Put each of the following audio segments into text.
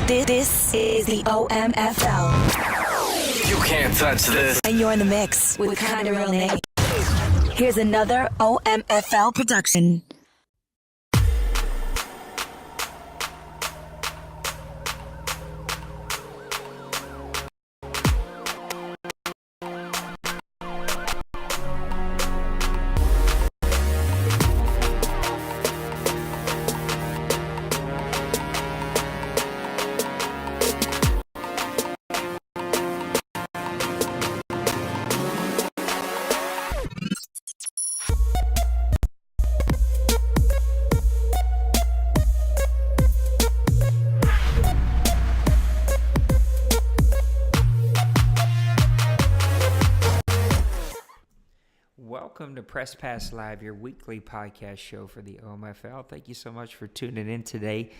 This is the OMFL. You can't touch this. And you're in the mix with Kinda Real Nate. Here's another OMFL production. Welcome to Press Pass Live, your weekly podcast show for the OMFL. Thank you so much for tuning in today.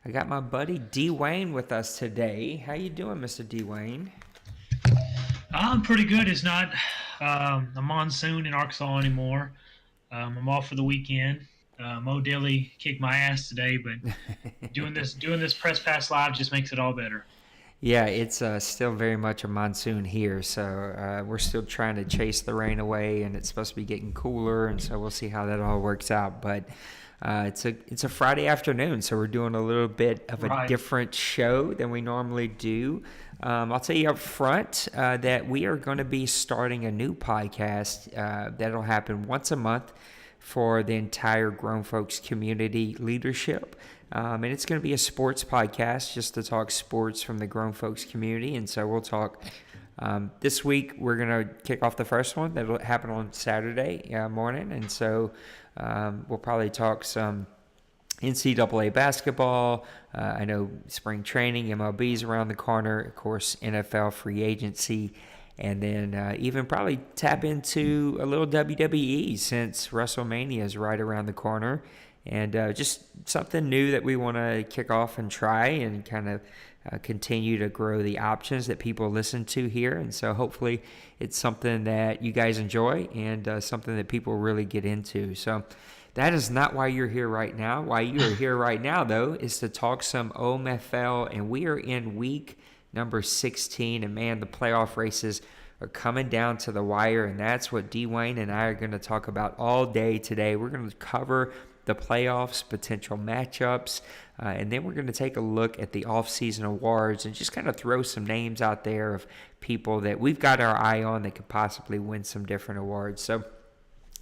I got my buddy D. Wayne with us today. How you doing, Mr. D. Wayne? I'm pretty good. It's not a monsoon in Arkansas anymore. I'm off for the weekend. Mo Dilly kicked my ass today, but doing this Press Pass Live just makes it all better. Yeah, it's still very much a monsoon here, so we're still trying to chase the rain away, and it's supposed to be getting cooler, and so we'll see how that all works out. But it's a Friday afternoon, so we're doing a little bit of a different show than we normally do. I'll tell you up front that we are going to be starting a new podcast that'll happen once a month for the entire Grown Folks community leadership. And it's going to be a sports podcast just to talk sports from the Grown Folks community. And so we'll talk this week. We're going to kick off the first one. That'll happen on Saturday morning. And so we'll probably talk some NCAA basketball. I know spring training, MLB's around the corner. Of course, NFL free agency. And then even probably tap into a little WWE since WrestleMania is right around the corner. And just something new that we want to kick off and try and kind of continue to grow the options that people listen to here. And so hopefully it's something that you guys enjoy and something that people really get into. So that is not why you're here right now. Why you are here right now, though, is to talk some OMFL. And we are in week number 16. And, man, the playoff races are coming down to the wire. And that's what D. Wayne and I are going to talk about all day today. We're going to cover the playoffs, potential matchups, and then we're going to take a look at the off-season awards and just kind of throw some names out there of people that we've got our eye on that could possibly win some different awards. So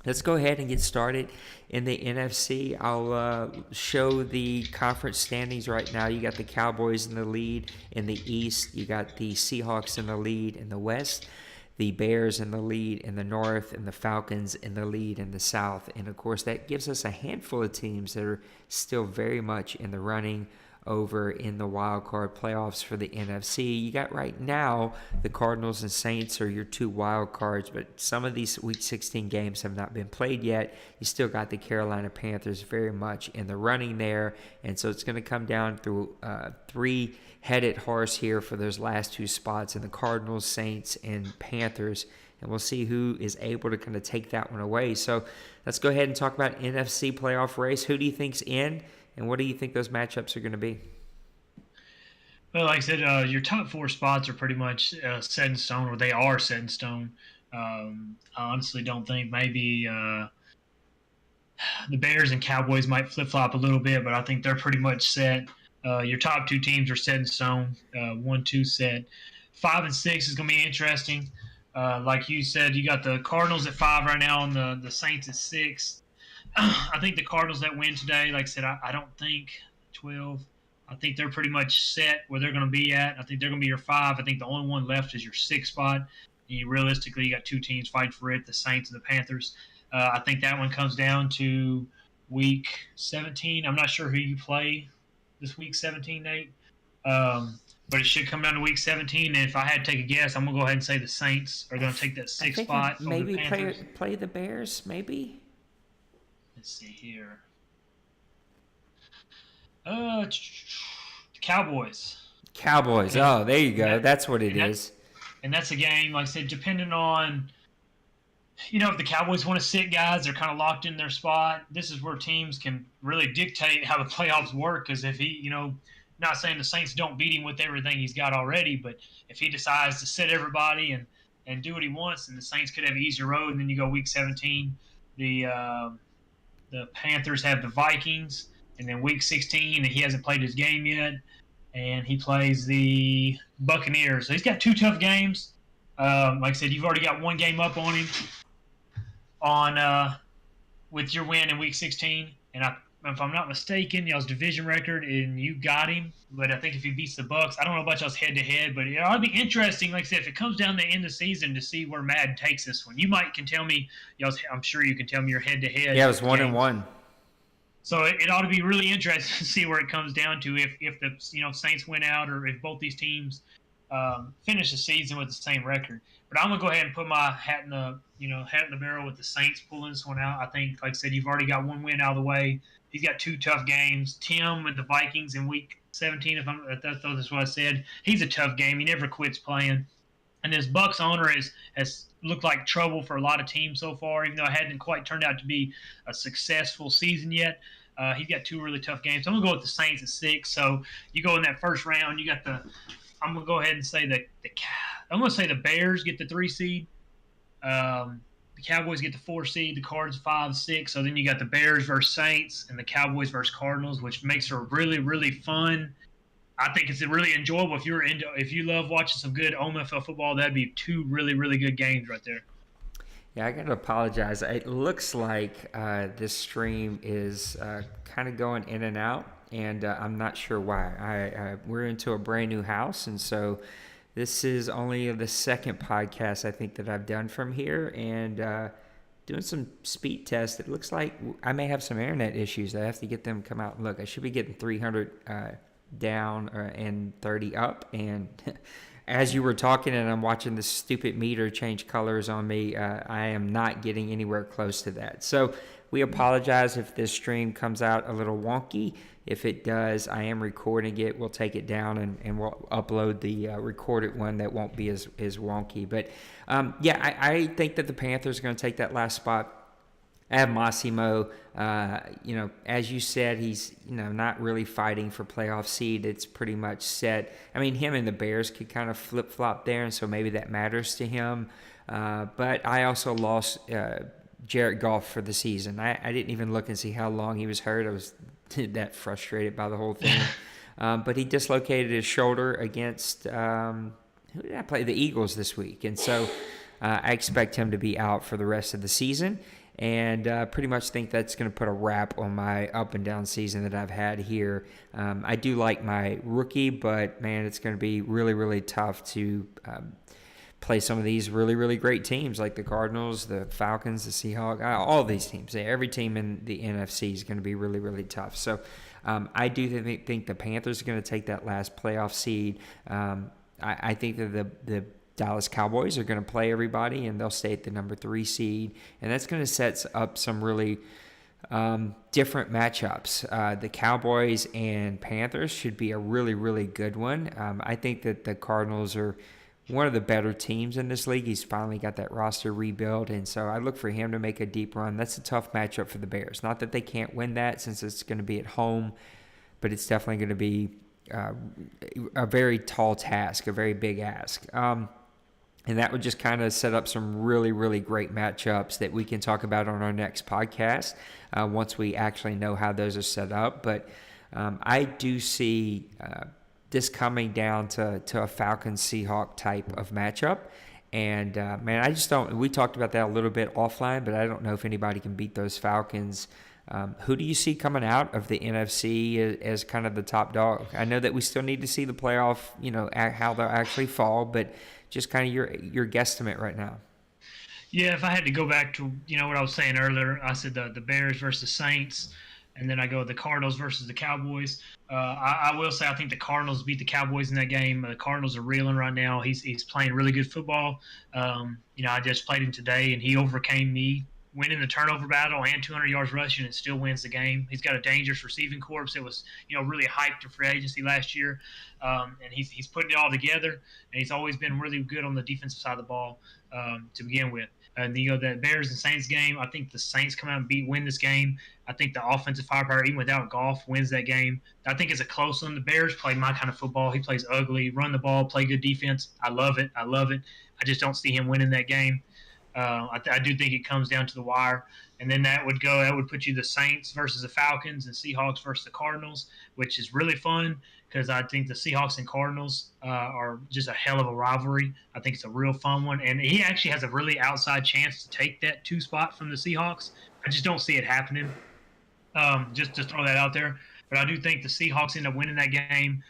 let's go ahead and get started in the NFC. I'll show the conference standings right now. You got the Cowboys in the lead in the East. You got the Seahawks in the lead in the West. The Bears in the lead in the North, and the Falcons in the lead in the South. And, of course, that gives us a handful of teams that are still very much in the running over in the wild card playoffs for the NFC. You got right now the Cardinals and Saints are your two wild cards, but some of these Week 16 games have not been played yet. You still got the Carolina Panthers very much in the running there, and so it's going to come down through three-headed horse here for those last two spots in the Cardinals, Saints, and Panthers. And we'll see who is able to kind of take that one away. So let's go ahead and talk about NFC playoff race. Who do you think's in? And what do you think those matchups are going to be? Well, like I said, your top four spots are pretty much set in stone, or they are set in stone. I honestly don't think maybe the Bears and Cowboys might flip-flop a little bit, but I think they're pretty much set. Your top two teams are set in stone, 1-2 set. 5 and 6 is going to be interesting. Like you said, you got the Cardinals at 5 right now and the Saints at 6. I think the Cardinals that win today, like I said, I don't think 12. I think they're pretty much set where they're going to be at. I think they're going to be your 5. I think the only one left is your 6 spot. And realistically, you got two teams fighting for it, the Saints and the Panthers. I think that one comes down to week 17. I'm not sure who you play this week 17, Nate. But it should come down to week 17. And if I had to take a guess, I'm going to go ahead and say the Saints are going to take that 6th spot. Maybe play the Bears, maybe? Let's see here. Cowboys. Cowboys. Oh, there you go. That's what it is. And that's a game, like I said, depending on, if the Cowboys want to sit guys, they're kind of locked in their spot. This is where teams can really dictate how the playoffs work. Because if Not saying the Saints don't beat him with everything he's got already, but if he decides to sit everybody and do what he wants, then the Saints could have an easier road. And then you go week 17, the Panthers have the Vikings, and then week 16, and he hasn't played his game yet, and he plays the Buccaneers. So he's got 2 tough games. Like I said, you've already got 1 game up on him with your win in week 16, and if I'm not mistaken, y'all's division record, and you got him. But I think if he beats the Bucks, I don't know about y'all's head-to-head, but it'll be interesting, like I said, if it comes down to the end of the season to see where Madden takes this one. You might can tell me, I'm sure you can tell me your head-to-head. Yeah, it was 1-1. So it ought to be really interesting to see where it comes down to if the Saints win out or if both these teams finish the season with the same record. But I'm gonna go ahead and put my hat in the barrel with the Saints pulling this one out. I think, like I said, you've already got 1 win out of the way. He's got 2 tough games. Tim with the Vikings in week 17, if that's what I said. He's a tough game. He never quits playing. And this Bucks owner has looked like trouble for a lot of teams so far, even though it hadn't quite turned out to be a successful season yet. He's got 2 really tough games. So I'm going to go with the Saints at 6. So you go in that first round, you got I'm going to go ahead and say I'm going to say the Bears get the 3 seed. The Cowboys get the 4 seed, the Cards 5, 6. So then you got the Bears versus Saints and the Cowboys versus Cardinals, which makes it really, really fun. I think it's really enjoyable. If you love watching some good OMFL football, that'd be 2 really, really good games right there. Yeah, I got to apologize. It looks like this stream is kind of going in and out, and I'm not sure why. We're into a brand new house, and so this is only the second podcast I think that I've done from here, and doing some speed tests. It looks like I may have some internet issues. I have to get them to come out and look. I should be getting 300 down and 30 up, and as you were talking and I'm watching this stupid meter change colors on me, I am not getting anywhere close to that. So we apologize if this stream comes out a little wonky. If it does, I am recording it. We'll take it down and we'll upload the recorded one that won't be as wonky. But I think that the Panthers are going to take that last spot. I have Massimo. As you said, he's not really fighting for playoff seed. It's pretty much set. I mean, him and the Bears could kind of flip flop there, and so maybe that matters to him. But I also lost Jared Goff for the season. I didn't even look and see how long he was hurt. I was that frustrated by the whole thing. But he dislocated his shoulder against who did I play? The Eagles this week, and so I expect him to be out for the rest of the season. And pretty much think that's going to put a wrap on my up and down season that I've had here. I do like my rookie, but, man, it's going to be really, really tough to play some of these really, really great teams like the Cardinals, the Falcons, the Seahawks, all these teams. Every team in the NFC is going to be really, really tough. So I do think the Panthers are going to take that last playoff seed. I think that the Dallas Cowboys are going to play everybody, and they'll stay at the number 3 seed. And that's going to set up some really different matchups. The Cowboys and Panthers should be a really, really good one. I think that the Cardinals are one of the better teams in this league. He's finally got that roster rebuilt, and so I look for him to make a deep run. That's a tough matchup for the Bears. Not that they can't win that since it's going to be at home, but it's definitely going to be a very tall task, a very big ask. And that would just kind of set up some really, really great matchups that we can talk about on our next podcast once we actually know how those are set up. But I do see this coming down to a Falcons-Seahawks type of matchup. And, man, I just don't – we talked about that a little bit offline, but I don't know if anybody can beat those Falcons. Who do you see coming out of the NFC as kind of the top dog? I know that we still need to see the playoff, how they'll actually fall, but – just kind of your guesstimate right now. Yeah, if I had to go back to what I was saying earlier, I said the Bears versus the Saints, and then I go the Cardinals versus the Cowboys. I will say I think the Cardinals beat the Cowboys in that game. The Cardinals are reeling right now. He's playing really good football. I just played him today, and he overcame me, winning the turnover battle and 200 yards rushing, and still wins the game. He's got a dangerous receiving corps that was, really hyped to free agency last year, and he's putting it all together. And he's always been really good on the defensive side of the ball to begin with. That Bears and Saints game. I think the Saints come out and win this game. I think the offensive firepower, even without Goff, wins that game. I think it's a close one. The Bears play my kind of football. He plays ugly, run the ball, play good defense. I love it. I just don't see him winning that game. I do think it comes down to the wire, and then that would put you the Saints versus the Falcons and Seahawks versus the Cardinals, which is really fun because I think the Seahawks and Cardinals are just a hell of a rivalry. I think it's a real fun one, and he actually has a really outside chance to take that 2 spot from the Seahawks. I just don't see it happening. Just to throw that out there, but I do think the Seahawks end up winning that game.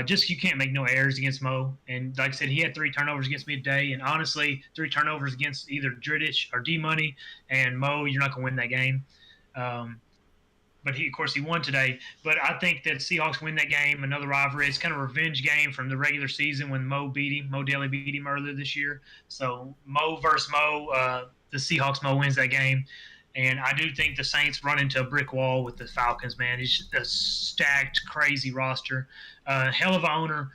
Just you can't make no errors against Mo. And like I said, he had 3 turnovers against me today. And honestly, 3 turnovers against either Dridich or D-Money and Mo, you're not going to win that game. But he won today. But I think that Seahawks win that game, another rivalry. It's kind of a revenge game from the regular season when Mo Daly beat him earlier this year. So Mo versus Mo, the Seahawks Mo wins that game. And I do think the Saints run into a brick wall with the Falcons, man. It's a stacked, crazy roster. Hell of an owner,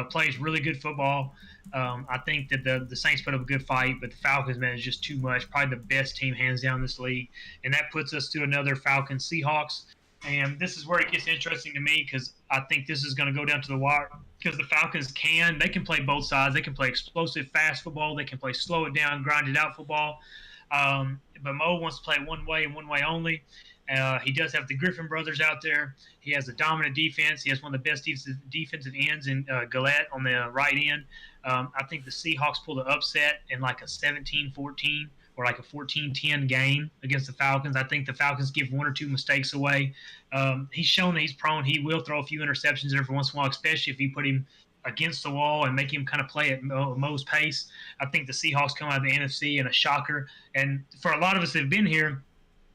plays really good football. I think that the Saints put up a good fight, but the Falcons, man, is just too much. Probably the best team hands down in this league. And that puts us to another Falcons-Seahawks. And this is where it gets interesting to me because I think this is going to go down to the wire because the Falcons they can play both sides. They can play explosive, fast football. They can play slow it down, grind it out football. But Mo wants to play one way and one way only. He does have the Griffin brothers out there. He has a dominant defense. He has one of the best defensive ends in Gillette on the right end. I think the Seahawks pulled an upset in like a 17-14 or like a 14-10 game against the Falcons. I think the Falcons give 1 or 2 mistakes away. He's shown that he's prone. He will throw a few interceptions every once in a while, especially if you put him against the wall and make him kind of play at Mo's pace. I think the Seahawks come out of the NFC in a shocker. And for a lot of us that have been here,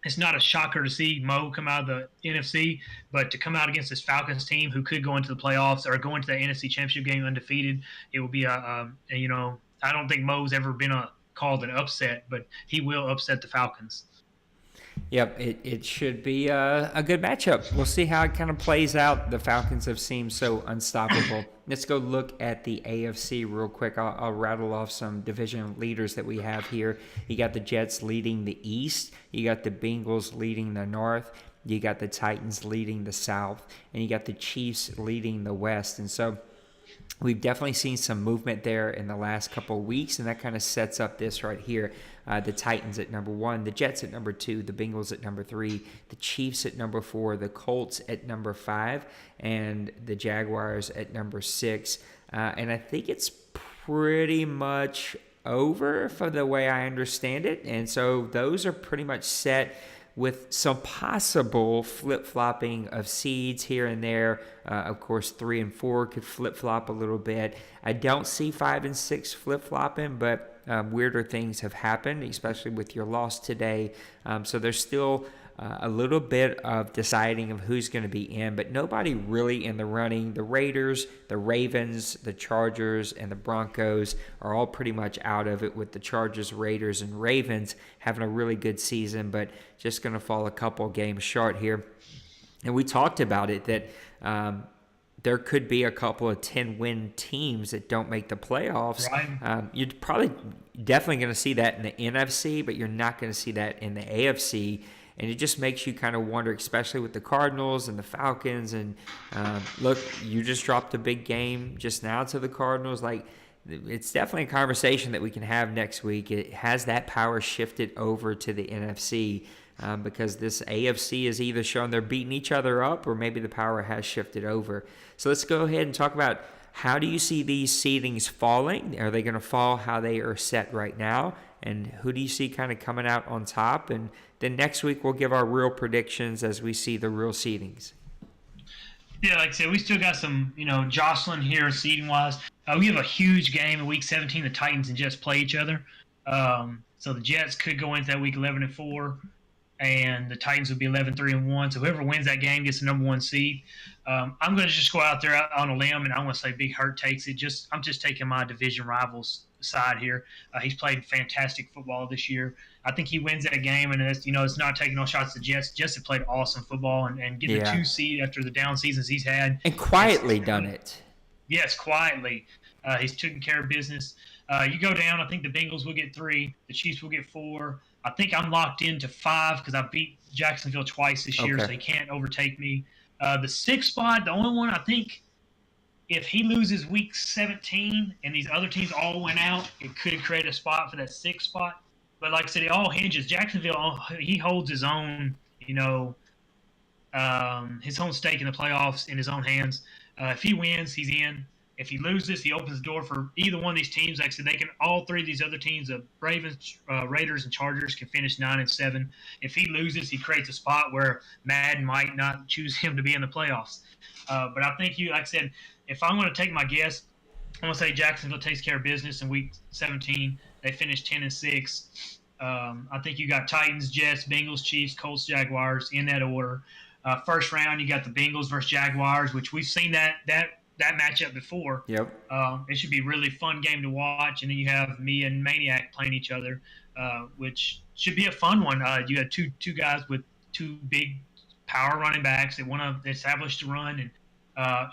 it's not a shocker to see Mo come out of the NFC, but to come out against this Falcons team who could go into the playoffs or go into the NFC Championship game undefeated, it will be I don't think Mo's ever been called an upset, but he will upset the Falcons. Yep, it should be a good matchup. We'll see how it kind of plays out. The Falcons have seemed so unstoppable. Let's go look at the AFC real quick. I'll rattle off some division leaders that we have here. You got the Jets leading the East. You got the Bengals leading the North. You got the Titans leading the South. And you got the Chiefs leading the West. And so we've definitely seen some movement there in the last couple of weeks, and that kind of sets up this right here. The Titans at number 1, the Jets at number 2, the Bengals at number 3, the Chiefs at number 4, the Colts at number 5, and the Jaguars at number 6. And I think it's pretty much over for the way I understand it. And so those are pretty much set with some possible flip-flopping of seeds here and there. Of course, 3 and 4 could flip-flop a little bit. I don't see 5 and 6 flip-flopping, but weirder things have happened, especially with your loss today. So there's still a little bit of deciding of who's going to be in, but nobody really in the running. The Raiders, the Ravens, the Chargers, and the Broncos are all pretty much out of it, with the Chargers, Raiders, and Ravens having a really good season, but just going to fall a couple games short here. And we talked about it, that there could be a couple of 10-win teams that don't make the playoffs. Right. You're probably definitely going to see that in the NFC, but you're not going to see that in the AFC. And it just makes you kind of wonder, especially with the Cardinals and the Falcons. And look, you just dropped a big game just now to the Cardinals. Like, it's definitely a conversation that we can have next week. It has that power shifted over to the NFC because this AFC is either showing they're beating each other up, or maybe the power has shifted over. So let's go ahead and talk about, how do you see these seedings falling? Are they going to fall how they are set right now? And who do you see kind of coming out on top? And then next week we'll give our real predictions as we see the real seedings. Yeah, like I said, we still got some, jostling here seeding-wise. We have a huge game in Week 17. The Titans and Jets play each other. So the Jets could go into that week 11-4, and the Titans would be 11-3-1. So whoever wins that game gets the number 1 seed. I'm going to just go out there on a limb, and I'm going to say Big Hurt takes it. I'm just taking my division rivals side here. He's played fantastic football this year. I think he wins that game, and it's not taking no shots at the Jets. Jets have played awesome football and getting the 2 seed after the down seasons he's had. And quietly done it. Yes, quietly. He's taking care of business. You go down. I think the Bengals will get 3. The Chiefs will get 4. I think I'm locked into 5 because I beat Jacksonville twice this year, so Okay. they can't overtake me. The 6th spot, the only one I think if he loses week 17 and these other teams all went out, it could create a spot for that 6th spot. But like I said, it all hinges. Jacksonville, he holds his own, his own stake in the playoffs in his own hands. If he wins, he's in. If he loses, he opens the door for either one of these teams. Like I said, they can all 3 of these other teams, the Ravens, Raiders, and Chargers, can finish 9-7. If he loses, he creates a spot where Madden might not choose him to be in the playoffs. But I think like I said, if I'm going to take my guess, I'm going to say Jacksonville takes care of business in week 17. They finish 10-6. I think you got Titans, Jets, Bengals, Chiefs, Colts, Jaguars in that order. First round, you got the Bengals versus Jaguars, which we've seen that matchup before. Yep. It should be a really fun game to watch. And then you have me and Maniac playing each other, which should be a fun one. You got two guys with 2 big power running backs that want to establish the run, and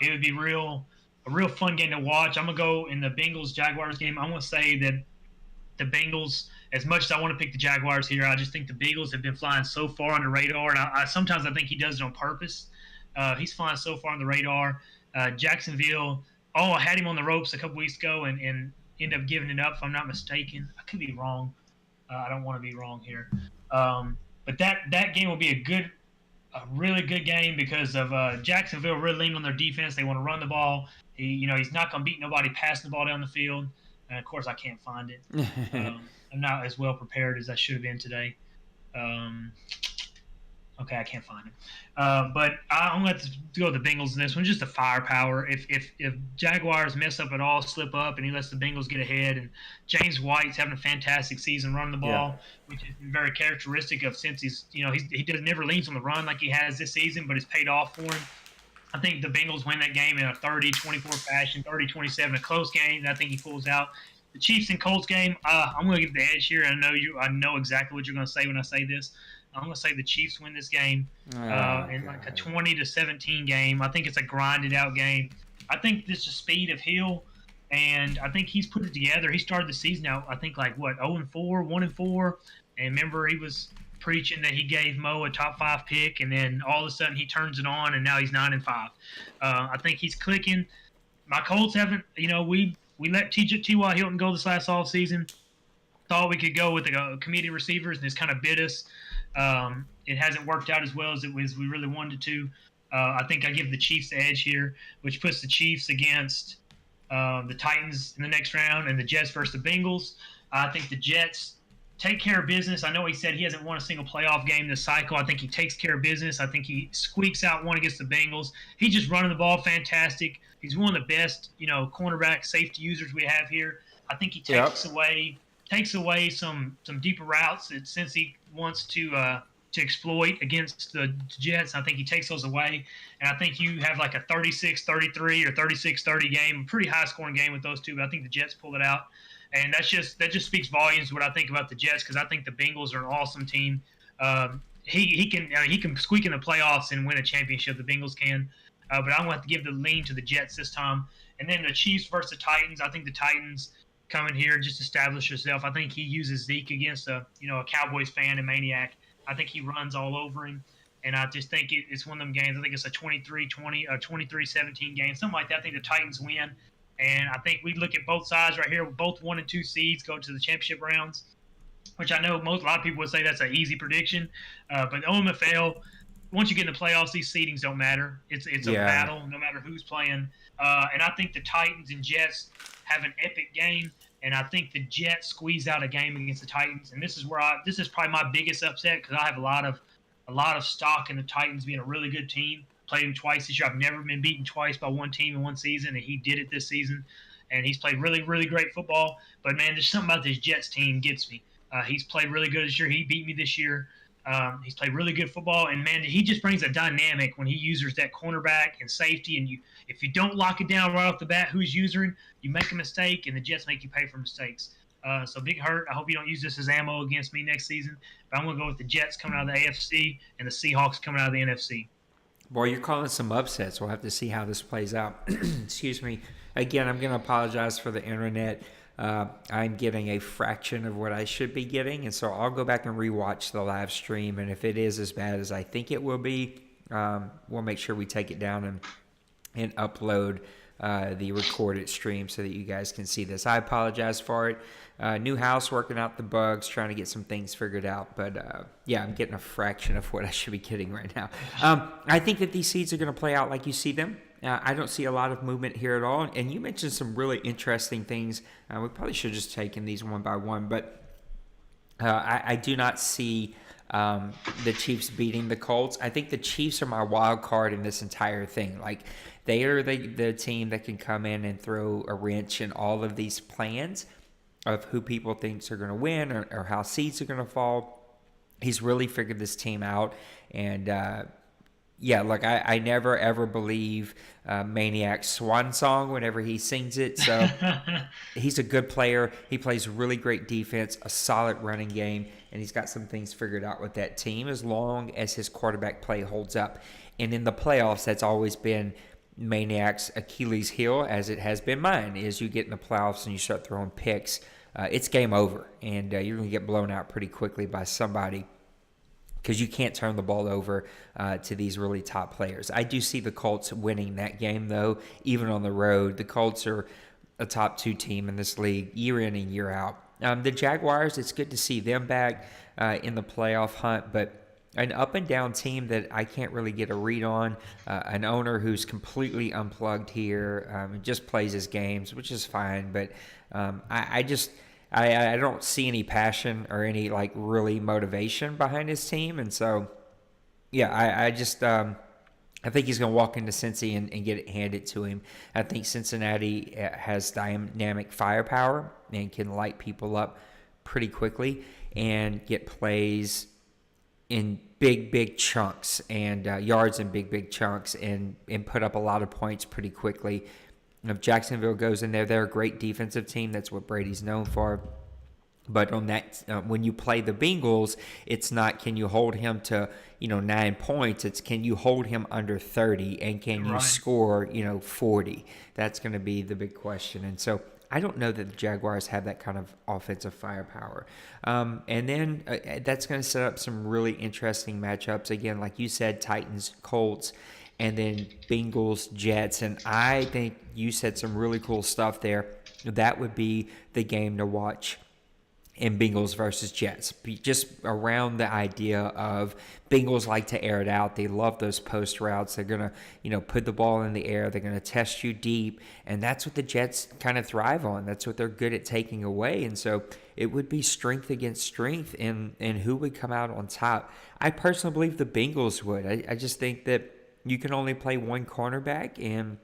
it would be a real fun game to watch. I'm gonna go in the Bengals Jaguars game. I'm gonna say that the Bengals, as much as I want to pick the Jaguars here, I just think the Bengals have been flying so far on the radar, and I sometimes I think he does it on purpose. He's flying so far on the radar. Jacksonville, I had him on the ropes a couple weeks ago and ended up giving it up, if I'm not mistaken. I could be wrong. I don't want to be wrong here. But that game will be a really good game because of Jacksonville really leaning on their defense. They want to run the ball. He's not going to beat nobody passing the ball down the field. And, of course, I can't find it. I'm not as well prepared as I should have been today. Okay, I can't find it. But I'm going to have to go with the Bengals in this one, just the firepower. If Jaguars mess up at all, slip up, and he lets the Bengals get ahead, and James White's having a fantastic season running the ball, which is very characteristic of since he never leans on the run like he has this season, but it's paid off for him. I think the Bengals win that game in a 30-24 fashion, 30-27, a close game. And I think he pulls out. The Chiefs and Colts game, I'm going to give the edge here. I know exactly what you're going to say when I say this. I'm going to say the Chiefs win this game in like a 20-17 game. I think it's a grinded out game. I think this is the speed of Hill, and I think he's put it together. He started the season out, I think, 0-4, 1-4. And remember, he was preaching that he gave Mo a top 5 pick, and then all of a sudden he turns it on, and now he's 9-5. I think he's clicking. My Colts haven't, we let T.Y. Hilton go this last offseason. Thought we could go with the committee receivers, and it's kind of bit us. It hasn't worked out as well as we really wanted to. I think I give the Chiefs the edge here, which puts the Chiefs against the Titans in the next round and the Jets versus the Bengals. I think the Jets take care of business. I know he said he hasn't won a single playoff game this cycle. I think he takes care of business. I think he squeaks out one against the Bengals. He's just running the ball fantastic. He's one of the best, cornerback safety users we have here. I think he takes away some deeper routes that since he wants to exploit against the Jets. I think he takes those away, and I think you have like a 36-33 or 36-30 game, a pretty high-scoring game with those two. But I think the Jets pull it out, and that just speaks volumes to what I think about the Jets because I think the Bengals are an awesome team. He can squeak in the playoffs and win a championship. The Bengals can, but I'm going to have to give the lean to the Jets this time. And then the Chiefs versus the Titans. I think the Titans come in here, just establish herself. I think he uses Zeke against a Cowboys fan and Maniac. I think he runs all over him, and I just think it's one of them games. I think it's a 23-20 or 23-17 game, something like that. I think the Titans win, and I think we look at both sides right here. Both 1 and 2 seeds go to the championship rounds, which I know a lot of people would say that's an easy prediction. But OMFL, once you get in the playoffs, these seedings don't matter. It's a battle, no matter who's playing. And I think the Titans and Jets have an epic game, and I think the Jets squeeze out a game against the Titans. And this is probably my biggest upset because I have a lot of stock in the Titans being a really good team. Played them twice this year. I've never been beaten twice by one team in one season, and he did it this season. And he's played really, really great football. But man, there's something about this Jets team gets me. He's played really good this year. He beat me this year. He's played really good football, and man, he just brings a dynamic when he uses that cornerback and safety. And if you don't lock it down right off the bat, who's using, you make a mistake, and the Jets make you pay for mistakes. So big hurt. I hope you don't use this as ammo against me next season. But I'm going to go with the Jets coming out of the AFC and the Seahawks coming out of the NFC. Boy, you're calling some upsets. We'll have to see how this plays out. Excuse me. Again, I'm going to apologize for the internet. I'm getting a fraction of what I should be getting, and so I'll go back and rewatch the live stream, and if it is as bad as I think it will be, we'll make sure we take it down and upload the recorded stream so that you guys can see this. I apologize for it. New house, working out the bugs, trying to get some things figured out. But yeah, I'm getting a fraction of what I should be getting right now. I think that these seeds are going to play out like you see them. I don't see a lot of movement here at all. And you mentioned some really interesting things. We probably should have just taken these one by one. But I do not see the Chiefs beating the Colts. I think the Chiefs are my wild card in this entire thing. Like, they are the team that can come in and throw a wrench in all of these plans of who people thinks are going to win or how seeds are going to fall. He's really figured this team out. And, yeah, look, I never, ever believe Maniac's swan song whenever he sings it. So he's a good player. He plays really great defense, a solid running game, and he's got some things figured out with that team as long as his quarterback play holds up. And in the playoffs, that's always been Maniac's Achilles heel, as it has been mine, is you get in the playoffs and you start throwing picks, it's game over, and you're going to get blown out pretty quickly by somebody because you can't turn the ball over to these really top players. I do see the Colts winning that game, though, even on the road. The Colts are a top 2 team in this league year in and year out. The Jaguars, it's good to see them back in the playoff hunt, but an up-and-down team that I can't really get a read on, an owner who's completely unplugged here, and just plays his games, which is fine, but I don't see any passion or any, like, really motivation behind his team, and so, yeah, I think he's going to walk into Cincy and get it handed to him. I think Cincinnati has dynamic firepower and can light people up pretty quickly and get plays in big chunks and yards in big chunks and put up a lot of points pretty quickly. If Jacksonville goes in there, they're a great defensive team. That's what Brady's known for. But on that, when you play the Bengals, it's not can you hold him to 9 points. It's can you hold him under 30 and can you score 40. That's going to be the big question. And so I don't know that the Jaguars have that kind of offensive firepower. And then that's going to set up some really interesting matchups. Again, like you said, Titans, Colts, and then Bengals, Jets. And I think you said some really cool stuff there. That would be the game to watch in Bengals versus Jets. Just around the idea of Bengals like to air it out. They love those post routes. They're going to, put the ball in the air. They're going to test you deep. And that's what the Jets kind of thrive on. That's what they're good at taking away. And so it would be strength against strength and who would come out on top. I personally believe the Bengals would. I just think that you can only play one cornerback and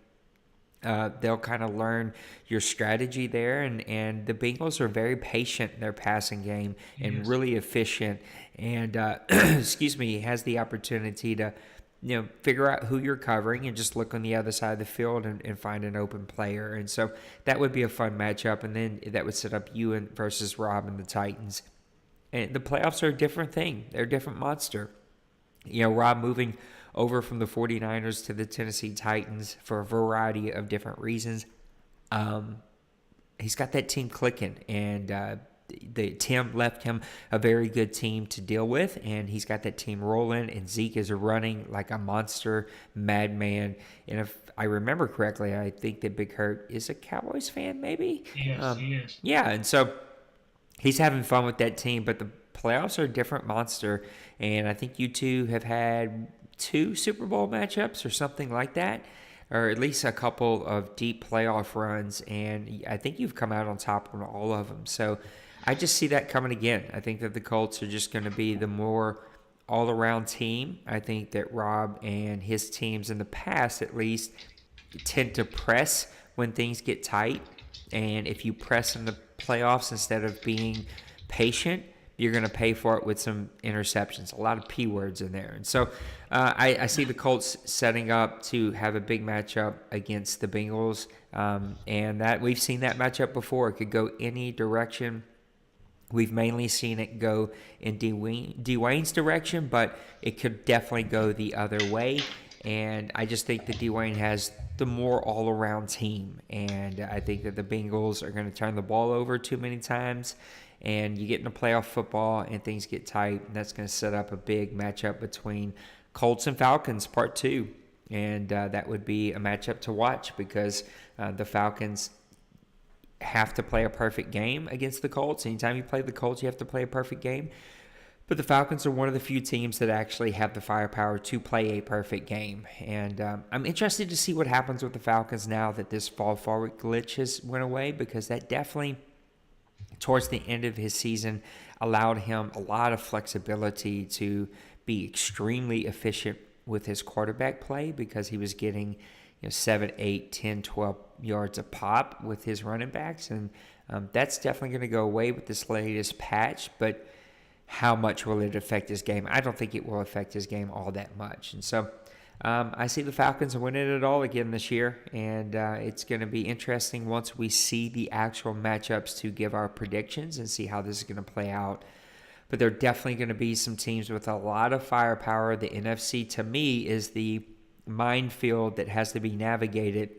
they'll kind of learn your strategy there, and the Bengals are very patient in their passing game and really efficient. And has the opportunity to, figure out who you're covering and just look on the other side of the field and find an open player. And so that would be a fun matchup, and then that would set up you versus Rob and the Titans. And the playoffs are a different thing; they're a different monster. Rob moving over from the 49ers to the Tennessee Titans for a variety of different reasons. He's got that team clicking, and Tim left him a very good team to deal with, and he's got that team rolling, and Zeke is running like a monster madman. And if I remember correctly, I think that Big Hurt is a Cowboys fan, maybe? Yes, he is. Yeah, and so he's having fun with that team, but the playoffs are a different monster, and I think you two have had 2 Super Bowl matchups or something like that, or at least a couple of deep playoff runs, and I think you've come out on top on all of them. So I just see that coming again. I think that the Colts are just going to be the more all-around team. I think that Rob and his teams in the past, at least, tend to press when things get tight, and if you press in the playoffs instead of being patient, you're going to pay for it with some interceptions, a lot of P words in there. And so I see the Colts setting up to have a big matchup against the Bengals, and that we've seen that matchup before. It could go any direction. We've mainly seen it go in Dwayne's direction, but it could definitely go the other way. And I just think that Dwayne has the more all-around team. And I think that the Bengals are going to turn the ball over too many times. And you get into playoff football and things get tight. And that's going to set up a big matchup between Colts and Falcons, part 2. And that would be a matchup to watch because the Falcons have to play a perfect game against the Colts. Anytime you play the Colts, you have to play a perfect game. But the Falcons are one of the few teams that actually have the firepower to play a perfect game. And I'm interested to see what happens with the Falcons now that this fall forward glitch has went away, because that definitely, towards the end of his season, allowed him a lot of flexibility to be extremely efficient with his quarterback play, because he was getting 7, 8, 10, 12 yards a pop with his running backs. And that's definitely going to go away with this latest patch. But how much will it affect his game? I don't think it will affect his game all that much. And so I see the Falcons winning it all again this year. And it's going to be interesting once we see the actual matchups to give our predictions and see how this is going to play out. But there are definitely going to be some teams with a lot of firepower. The NFC, to me, is the minefield that has to be navigated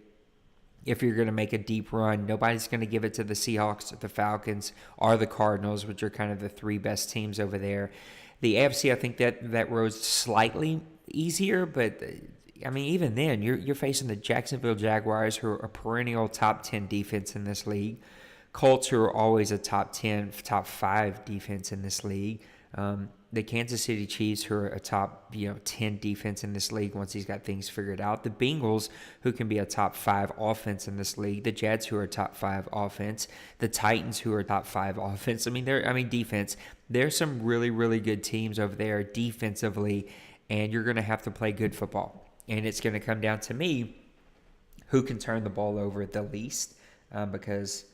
if you're going to make a deep run. Nobody's going to give it to the Seahawks, the Falcons, or the Cardinals, which are kind of the 3 best teams over there. The AFC, I think that road's slightly easier, but I mean, even then, you're facing the Jacksonville Jaguars, who are a perennial top 10 defense in this league. Colts, who are always a top 10, top 5 defense in this league. The Kansas City Chiefs, who are a top 10 defense in this league once he's got things figured out. The Bengals, who can be a top 5 offense in this league. The Jets, who are top 5 offense. The Titans, who are top 5 offense. Defense. There's some really, really good teams over there defensively, and you're going to have to play good football. And it's going to come down to me, who can turn the ball over the least, because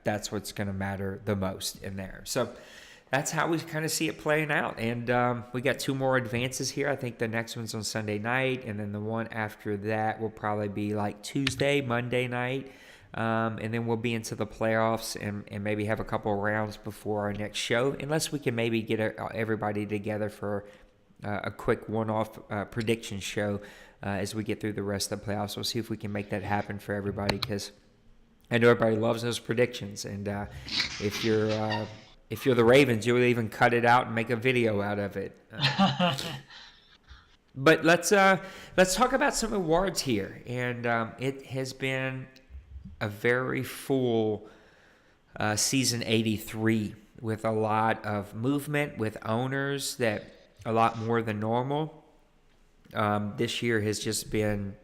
that's what's going to matter the most in there. So that's how we kind of see it playing out. And we got 2 more advances here. I think the next one's on Sunday night, and then the one after that will probably be like Tuesday, Monday night. And then we'll be into the playoffs and maybe have a couple of rounds before our next show, unless we can maybe get everybody together for a quick one-off prediction show as we get through the rest of the playoffs. We'll see if we can make that happen for everybody, because I know everybody loves those predictions. And if you're the Ravens, you'll even cut it out and make a video out of it. But let's talk about some awards here. And it has been a very full season 83 with a lot of movement, with owners that a lot more than normal. This year has just been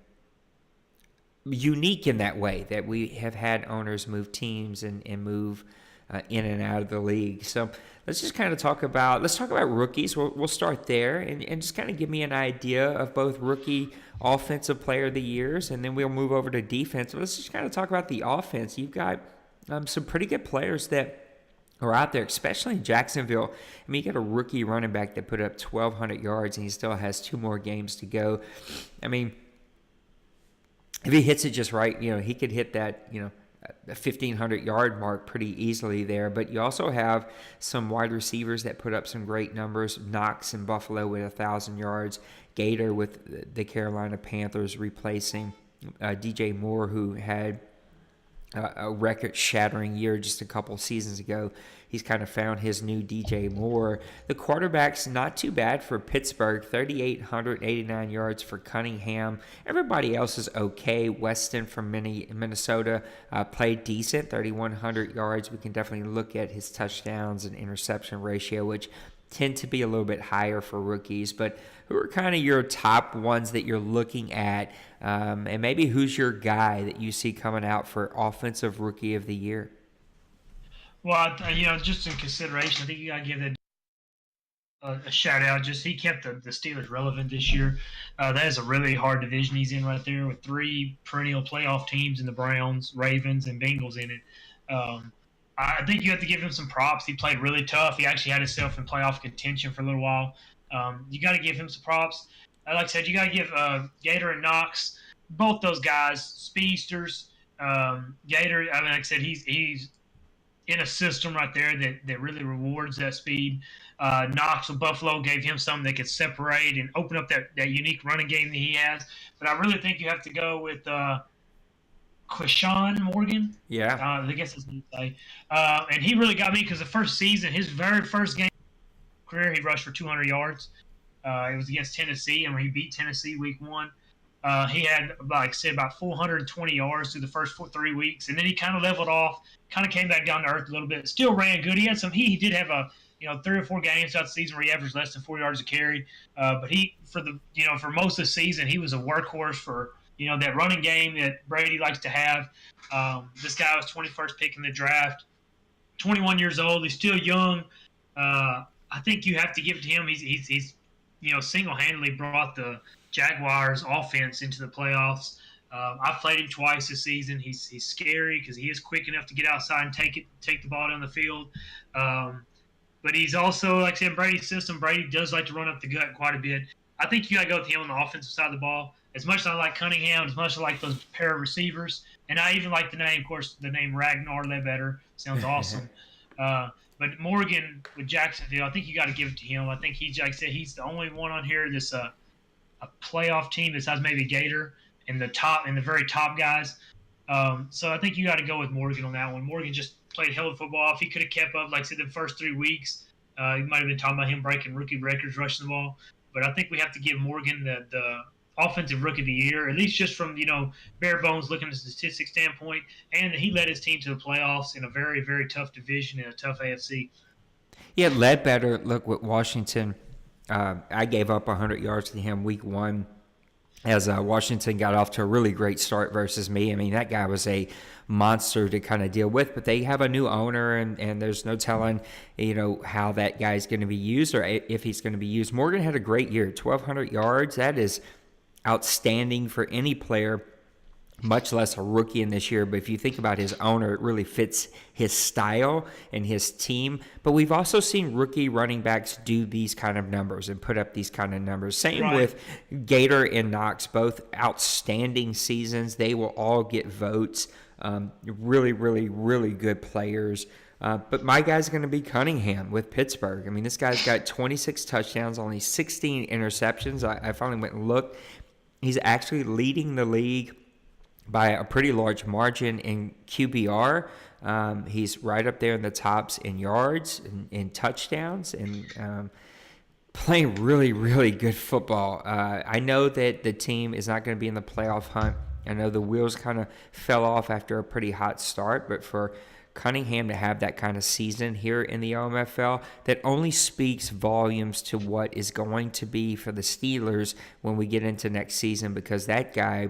unique in that way, that we have had owners move teams and move in and out of the league. So let's just kind of talk about rookies. We'll start there and just kind of give me an idea of both rookie offensive player of the years, and then we'll move over to defense. Let's just kind of talk about the offense. You've got some pretty good players that are out there, especially in Jacksonville. I mean, you got a rookie running back that put up 1,200 yards, and he still has 2 more games to go. I mean, if he hits it just right, he could hit that, a 1,500-yard mark pretty easily there. But you also have some wide receivers that put up some great numbers. Knox in Buffalo with 1,000 yards. Gator with the Carolina Panthers replacing DJ Moore, who had a record-shattering year just a couple seasons ago. He's kind of found his new DJ Moore. The quarterback's not too bad for Pittsburgh, 3,889 yards for Cunningham. Everybody else is okay. Weston from Minnesota played decent, 3,100 yards. We can definitely look at his touchdowns and interception ratio, which tend to be a little bit higher for rookies. But who are kind of your top ones that you're looking at? And maybe who's your guy that you see coming out for Offensive Rookie of the Year? Well, just in consideration, I think you got to give that a shout out. Just he kept the Steelers relevant this year. That is a really hard division he's in right there, with 3 perennial playoff teams in the Browns, Ravens, and Bengals in it. I think you have to give him some props. He played really tough. He actually had himself in playoff contention for a little while. You got to give him some props. Like I said, you got to give Gator and Knox, both those guys, speedsters. Gator, like I said, he's in a system right there that really rewards that speed. Knox with Buffalo gave him something that could separate and open up that unique running game that he has. But I really think you have to go with Quishon Morgan. Yeah. I guess that's what you say. And he really got me because the first season, his very first game career, he rushed for 200 yards. It was against Tennessee, and when he beat Tennessee week 1, he had, like I said, about 420 yards through the first 3 weeks, and then he kind of leveled off, kind of came back down to earth a little bit. Still ran good. He had some. He did have a 3 or 4 games throughout the season where he averaged less than 4 yards a carry. But he for most of the season he was a workhorse for that running game that Brady likes to have. This guy was 21st pick in the draft, 21 years old. He's still young. I think you have to give it to him. He's single-handedly brought the Jaguars offense into the playoffs. I've played him twice this season. He's scary because he is quick enough to get outside and take the ball down the field. But he's also, like I said, Brady's system. Brady does like to run up the gut quite a bit. I think you got to go with him on the offensive side of the ball. As much as I like Cunningham, as much as I like those pair of receivers, and I even like the name, of course, the name Ragnar Ledbetter sounds awesome. But Morgan with Jacksonville, I think you got to give it to him. I think like I said, he's the only one on here that's a playoff team besides maybe Gator and the very top guys. So I think you got to go with Morgan on that one. Morgan just played hell of football. If he could have kept up, like I said, the first 3 weeks, you might have been talking about him breaking rookie records rushing the ball. But I think we have to give Morgan the offensive rookie of the year, at least just from bare bones looking at the statistics standpoint, and he led his team to the playoffs in a very, very tough division in a tough AFC. Yeah, Ledbetter, look, with Washington, I gave up 100 yards to him week 1 as Washington got off to a really great start versus me. I mean, that guy was a monster to kind of deal with, but they have a new owner, and there's no telling, how that guy's going to be used or if he's going to be used. Morgan had a great year, 1,200 yards. That is outstanding for any player, much less a rookie in this year. But if you think about his owner, it really fits his style and his team. But we've also seen rookie running backs do these kind of numbers and put up these kind of numbers. Same Right. with Gator and Knox, both outstanding seasons. They will all get votes. Really, really, really good players. But my guy's going to be Cunningham with Pittsburgh. I mean, this guy's got 26 touchdowns, only 16 interceptions. I finally went and looked. He's actually leading the league by a pretty large margin in QBR. He's right up there in the tops in yards and in touchdowns, and playing really, really good football. I know that the team is not going to be in the playoff hunt. I know the wheels kind of fell off after a pretty hot start, but for Cunningham to have that kind of season here in the OMFL, that only speaks volumes to what is going to be for the Steelers when we get into next season, because that guy,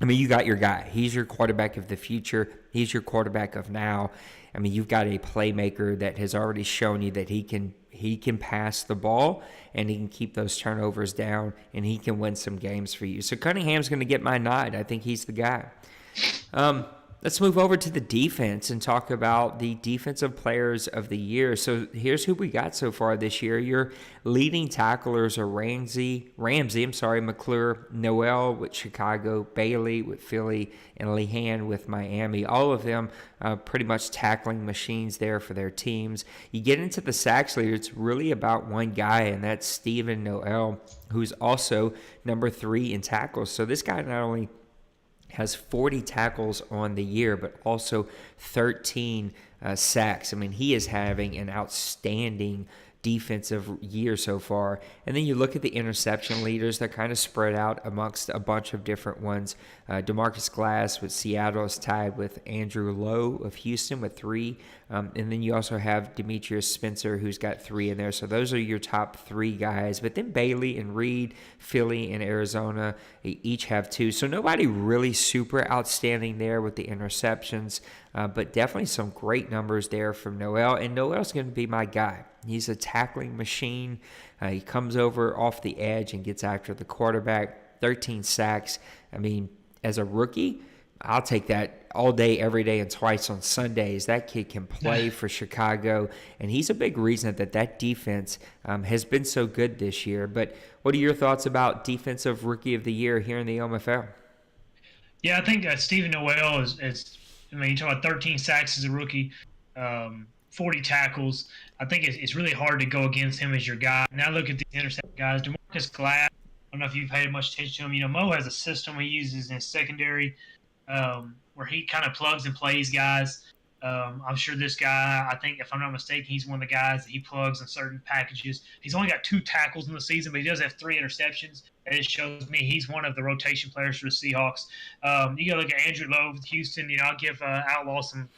I mean, you got your guy. He's your quarterback of the future. He's your quarterback of now. I mean, you've got a playmaker that has already shown you that he can pass the ball and he can keep those turnovers down and he can win some games for you. So Cunningham's going to get my nod. I think he's the guy. Let's move over to the defense and talk about the defensive players of the year. So here's who we got so far this year. Your leading tacklers are Ramsey, McClure, Noel with Chicago, Bailey with Philly, and Lehan with Miami. All of them pretty much tackling machines there for their teams. You get into the sacks leader, it's really about one guy, and that's Stephen Noel, who's also number 3 in tackles. So this guy not only has 40 tackles on the year, but also 13 sacks. I mean, he is having an outstanding defensive year so far. And then you look at the interception leaders, they're kind of spread out amongst a bunch of different ones. DeMarcus Glass with Seattle is tied with Andrew Lowe of Houston with 3. And then you also have Demetrius Spencer, who's got 3 in there. So those are your top 3 guys. But then Bailey and Reed, Philly and Arizona each have 2. So nobody really super outstanding there with the interceptions. But definitely some great numbers there from Noel. And Noel's going to be my guy. He's a tackling machine. He comes over off the edge and gets after the quarterback. 13 sacks. I mean, as a rookie, I'll take that all day, every day, and twice on Sundays. That kid can play for Chicago, and he's a big reason that defense has been so good this year. But what are your thoughts about Defensive Rookie of the Year here in the OMFL? Yeah, I think Stephen Noel is I mean, you talk about 13 sacks as a rookie. 40 tackles. I think it's really hard to go against him as your guy. Now look at these intercept guys. DeMarcus Glass, I don't know if you've paid much attention to him. You know, Mo has a system he uses in secondary where he kind of plugs and plays guys. I'm sure this guy, I think, if I'm not mistaken, he's one of the guys that he plugs in certain packages. He's only got 2 tackles in the season, but he does have 3 interceptions. And it shows me he's one of the rotation players for the Seahawks. You got to look at Andrew Lowe with Houston. You know, I'll give Outlaw some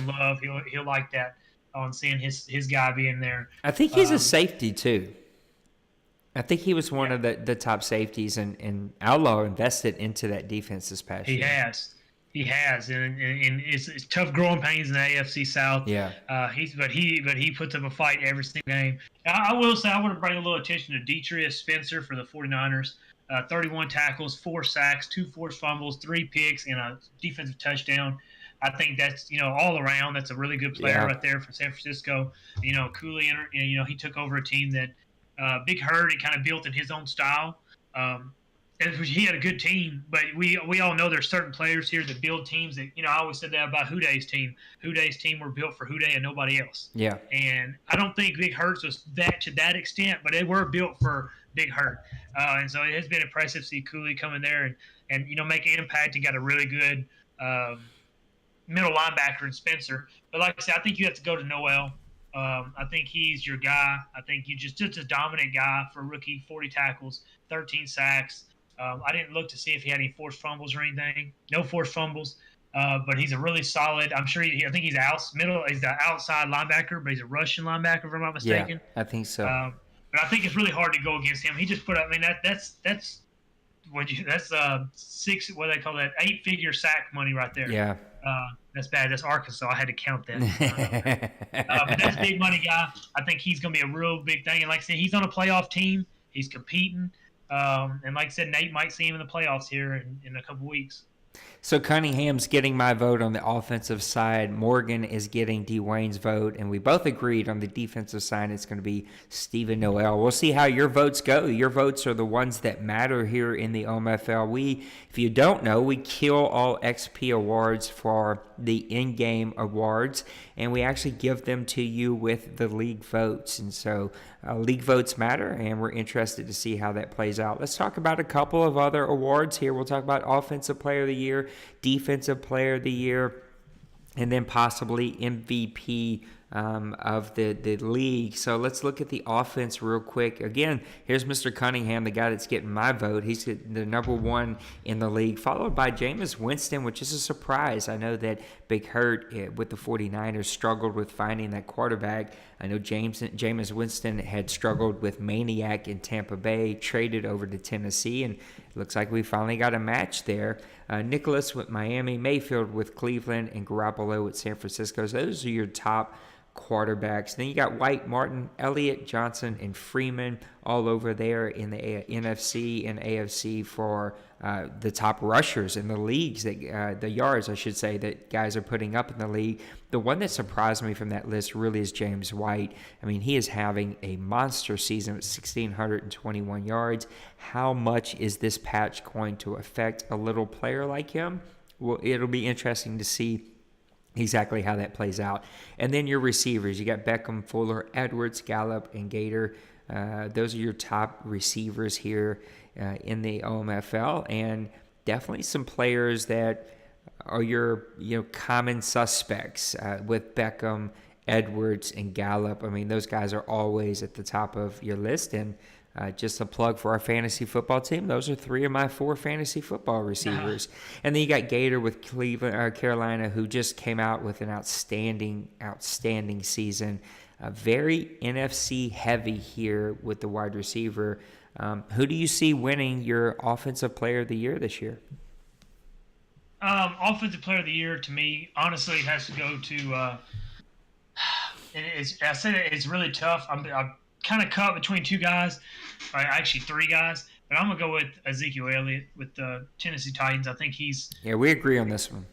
love. He'll like that on seeing his guy being there. I think he's a safety too. I think he was one of the top safeties, and Outlaw invested into that defense this past year. He has, and it's tough growing pains in the AFC South. Yeah. But he puts up a fight every single game. I will say I want to bring a little attention to Detrius Spencer for the 49ers. 31 tackles, 4 sacks, 2 forced fumbles, 3 picks, and a defensive touchdown. I think that's all around. That's a really good player right there from San Francisco. Cooley, he took over a team that Big Hurt. He kind of built in his own style. He had a good team, but we all know there's certain players here that build teams that, I always said that about Huday's team. Huday's team were built for Huday and nobody else. Yeah. And I don't think Big Hurts was that to that extent, but they were built for Big Hurt. And so it has been impressive to see Cooley come in there and make an impact. He got a really good middle linebacker in Spencer. But like I said, I think you have to go to Noel. I think he's your guy. I think you just a dominant guy for a rookie, 40 tackles, 13 sacks. I didn't look to see if he had any forced fumbles or anything. No forced fumbles, but he's a really solid. I'm sure. I think he's He's the outside linebacker, but he's a Russian linebacker, if I'm not mistaken. Yeah, I think so. But I think it's really hard to go against him. He just put up. I mean, that's 6. What do they call that? 8-figure sack money right there. Yeah. That's bad. That's Arkansas. I had to count that. But that's big money guy. I think he's going to be a real big thing. And like I said, he's on a playoff team. He's competing. And like I said, Nate might see him in the playoffs here in a couple weeks. So Cunningham's getting my vote on the offensive side. Morgan is getting Dwayne's vote, and we both agreed on the defensive side it's going to be Stephen Noel. We'll see how your votes go. Your votes are the ones that matter here in the OMFL. If you don't know, we kill all XP awards for the in-game awards, and we actually give them to you with the league votes. And so league votes matter, and we're interested to see how that plays out. Let's talk about a couple of other awards here. We'll talk about Offensive Player of the Year, Defensive Player of the Year, and then possibly MVP of the league. So let's look at the offense real quick. Again, here's Mr. Cunningham, the guy that's getting my vote. He's the number 1 in the league, followed by Jameis Winston, which is a surprise. I know that Big Hurt with the 49ers struggled with finding that quarterback. I know Jameis Winston had struggled with Maniac in Tampa Bay, traded over to Tennessee, and it looks like we finally got a match there. Nicholas with Miami, Mayfield with Cleveland, and Garoppolo with San Francisco. So those are your top quarterbacks. Then you got White, Martin, Elliott, Johnson, and Freeman all over there in the NFC and AFC for the top rushers in the leagues, that the yards, I should say, that guys are putting up in the league. The one that surprised me from that list really is James White. I mean, he is having a monster season with 1,621 yards. How much is this patch going to affect a little player like him? Well, it'll be interesting to see exactly how that plays out. And then your receivers, you got Beckham, Fuller, Edwards, Gallup, and Gator. Those are your top receivers here in the OMFL, and definitely some players that are your common suspects with Beckham, Edwards, and Gallup. I mean, those guys are always at the top of your list. And just a plug for our fantasy football team. Those are 3 of my 4 fantasy football receivers. And then you got Gator with Carolina, who just came out with an outstanding season. Very NFC heavy here with the wide receiver. Who do you see winning your Offensive Player of the Year this year? Offensive Player of the Year, to me, honestly, has to go to. I said it's really tough. I'm kind of cut between 2 guys, or actually 3 guys, but I'm gonna go with Ezekiel Elliott with the Tennessee Titans. I think we agree on this one.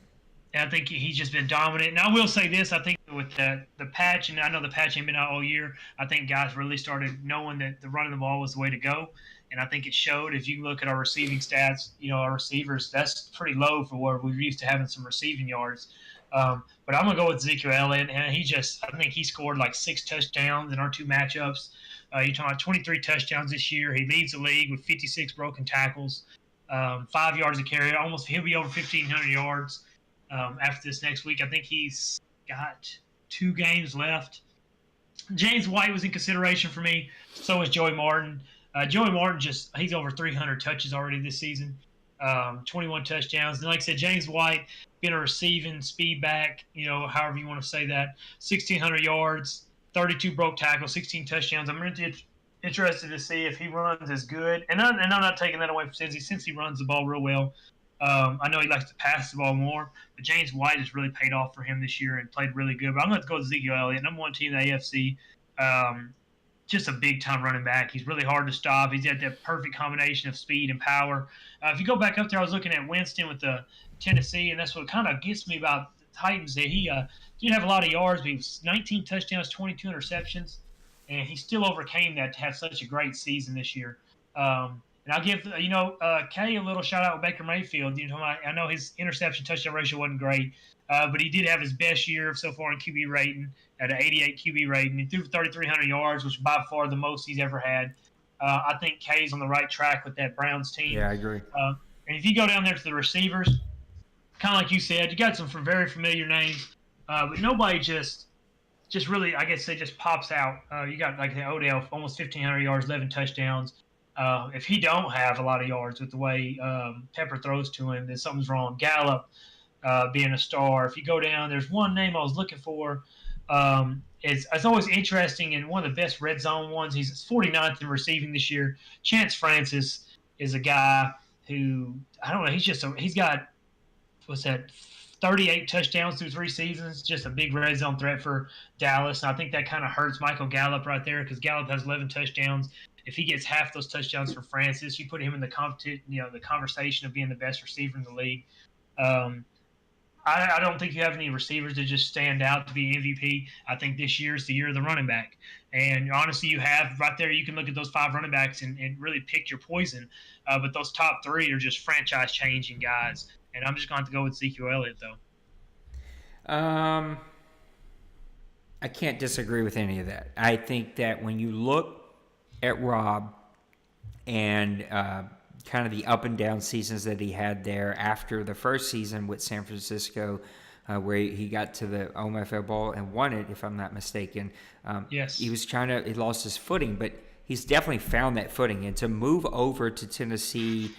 I think he's just been dominant. And I will say this: I think with the patch, and I know the patch ain't been out all year, I think guys really started knowing that the running the ball was the way to go. And I think it showed. If you look at our receiving stats, our receivers, that's pretty low for where we're used to having some receiving yards. But I'm gonna go with Ezekiel Elliott, and I think he scored like 6 touchdowns in our 2 matchups. You're talking about 23 touchdowns this year. He leads the league with 56 broken tackles, 5 yards a carry. He'll be over 1,500 yards after this next week. I think he's got 2 games left. James White was in consideration for me. So is Joey Martin. Joey Martin he's over 300 touches already this season. 21 touchdowns. And like I said, James White being a receiving speed back, however you want to say that, 1,600 yards, 32 broke tackles, 16 touchdowns. I'm really interested to see if he runs as good. And I'm not taking that away from Cincy since he runs the ball real well. I know he likes to pass the ball more, but James White has really paid off for him this year and played really good. But I'm going to go with Ezekiel Elliott, number 1 team in the AFC. Just a big-time running back. He's really hard to stop. He's got that perfect combination of speed and power. If you go back up there, I was looking at Winston with the Tennessee, and that's what kind of gets me about the Titans. That he didn't have a lot of yards, but he was 19 touchdowns, 22 interceptions, and he still overcame that to have such a great season this year. And I'll give Kay a little shout out with Baker Mayfield. I know his interception touchdown ratio wasn't great, but he did have his best year so far in QB rating at an 88 QB rating. He threw for 3,300 yards, which is by far the most he's ever had. I think Kay's on the right track with that Browns team. Yeah, I agree. And if you go down there to the receivers, kind of like you said, you got some very familiar names, but nobody just really, I guess, just pops out. You got like the Odell, almost 1,500 yards, 11 touchdowns. If he don't have a lot of yards with the way Pepper throws to him, then something's wrong. Gallup being a star. If you go down, there's one name I was looking for. It's always interesting, and one of the best red zone ones. He's 49th in receiving this year. Chance Francis is a guy who, I don't know, he's got, 38 touchdowns through 3 seasons, just a big red zone threat for Dallas. And I think that kind of hurts Michael Gallup right there because Gallup has 11 touchdowns. If he gets half those touchdowns for Francis, you put him in the conversation of being the best receiver in the league. I don't think you have any receivers that just stand out to be MVP. I think this year is the year of the running back. And honestly, you have right there, you can look at those 5 running backs and really pick your poison. But those top 3 are just franchise-changing guys. And I'm just going to have to go with Ezekiel Elliott, though. I can't disagree with any of that. I think that when you look at Rob and kind of the up and down seasons that he had there after the first season with San Francisco, where he got to the OMFL Bowl and won it, if I'm not mistaken. Yes. He lost his footing, but he's definitely found that footing. And to move over to Tennessee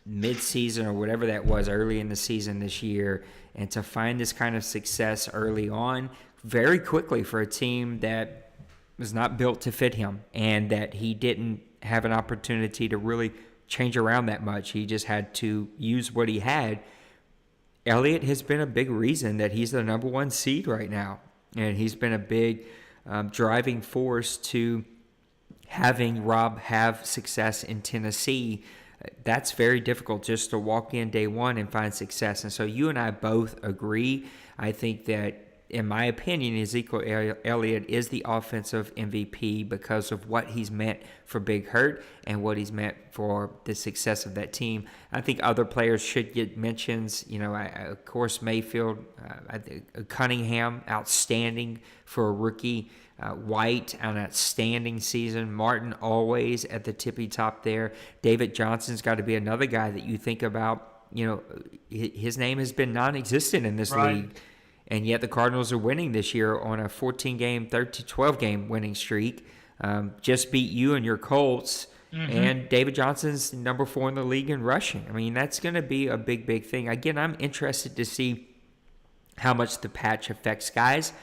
mid-season or whatever that was early in the season this year, and to find this kind of success early on very quickly for a team that was not built to fit him and that he didn't have an opportunity to really change around that much. He just had to use what he had. Elliott has been a big reason that he's the number 1 seed right now, and he's been a big driving force to having Rob have success in Tennessee. That's very difficult just to walk in day one and find success. And so you and I both agree. I think that, in my opinion, Ezekiel Elliott is the offensive MVP because of what he's meant for Big Hurt and what he's meant for the success of that team. I think other players should get mentions. Of course, Mayfield, I think Cunningham, outstanding for a rookie. White, an outstanding season. Martin always at the tippy top there. David Johnson's got to be another guy that you think about. His name has been non-existent in this league. And yet the Cardinals are winning this year on a 14-game, 12-game winning streak. Just beat you and your Colts. Mm-hmm. And David Johnson's number 4 in the league in rushing. I mean, that's going to be a big, big thing. Again, I'm interested to see how much the patch affects guys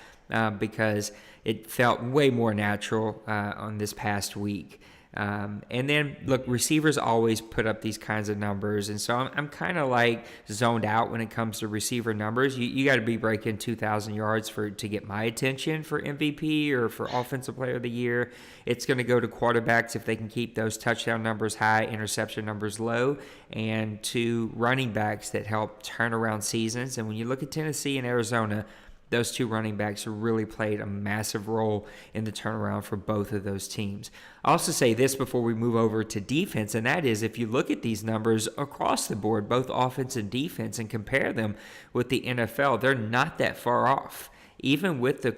because it felt way more natural on this past week. And then, look, receivers always put up these kinds of numbers. And so I'm kind of like zoned out when it comes to receiver numbers. You got to be breaking 2,000 yards to get my attention for MVP or for Offensive Player of the Year. It's going to go to quarterbacks if they can keep those touchdown numbers high, interception numbers low, and to running backs that help turn around seasons. And when you look at Tennessee and Arizona, those two running backs really played a massive role in the turnaround for both of those teams. I'll also say this before we move over to defense, and that is if you look at these numbers across the board, both offense and defense, and compare them with the NFL, they're not that far off. Even with the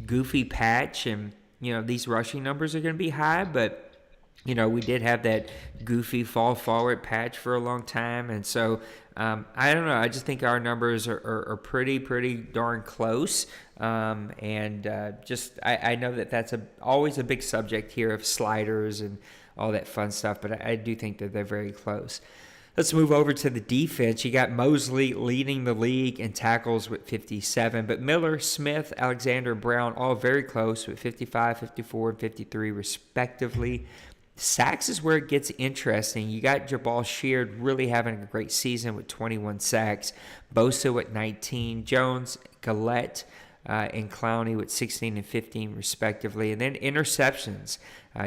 goofy patch and, these rushing numbers are going to be high, but we did have that goofy fall forward patch for a long time. And so, I don't know. I just think our numbers are pretty darn close. I know that that's always a big subject here of sliders and all that fun stuff, but I do think that they're very close. Let's move over to the defense. You got Mosley leading the league in tackles with 57, but Miller, Smith, Alexander, Brown all very close with 55, 54, and 53 respectively. Sacks is where it gets interesting. You got Jabal Sheard really having a great season with 21 sacks. Bosa with 19. Jones, Gillette, and Clowney with 16 and 15 respectively. And then interceptions.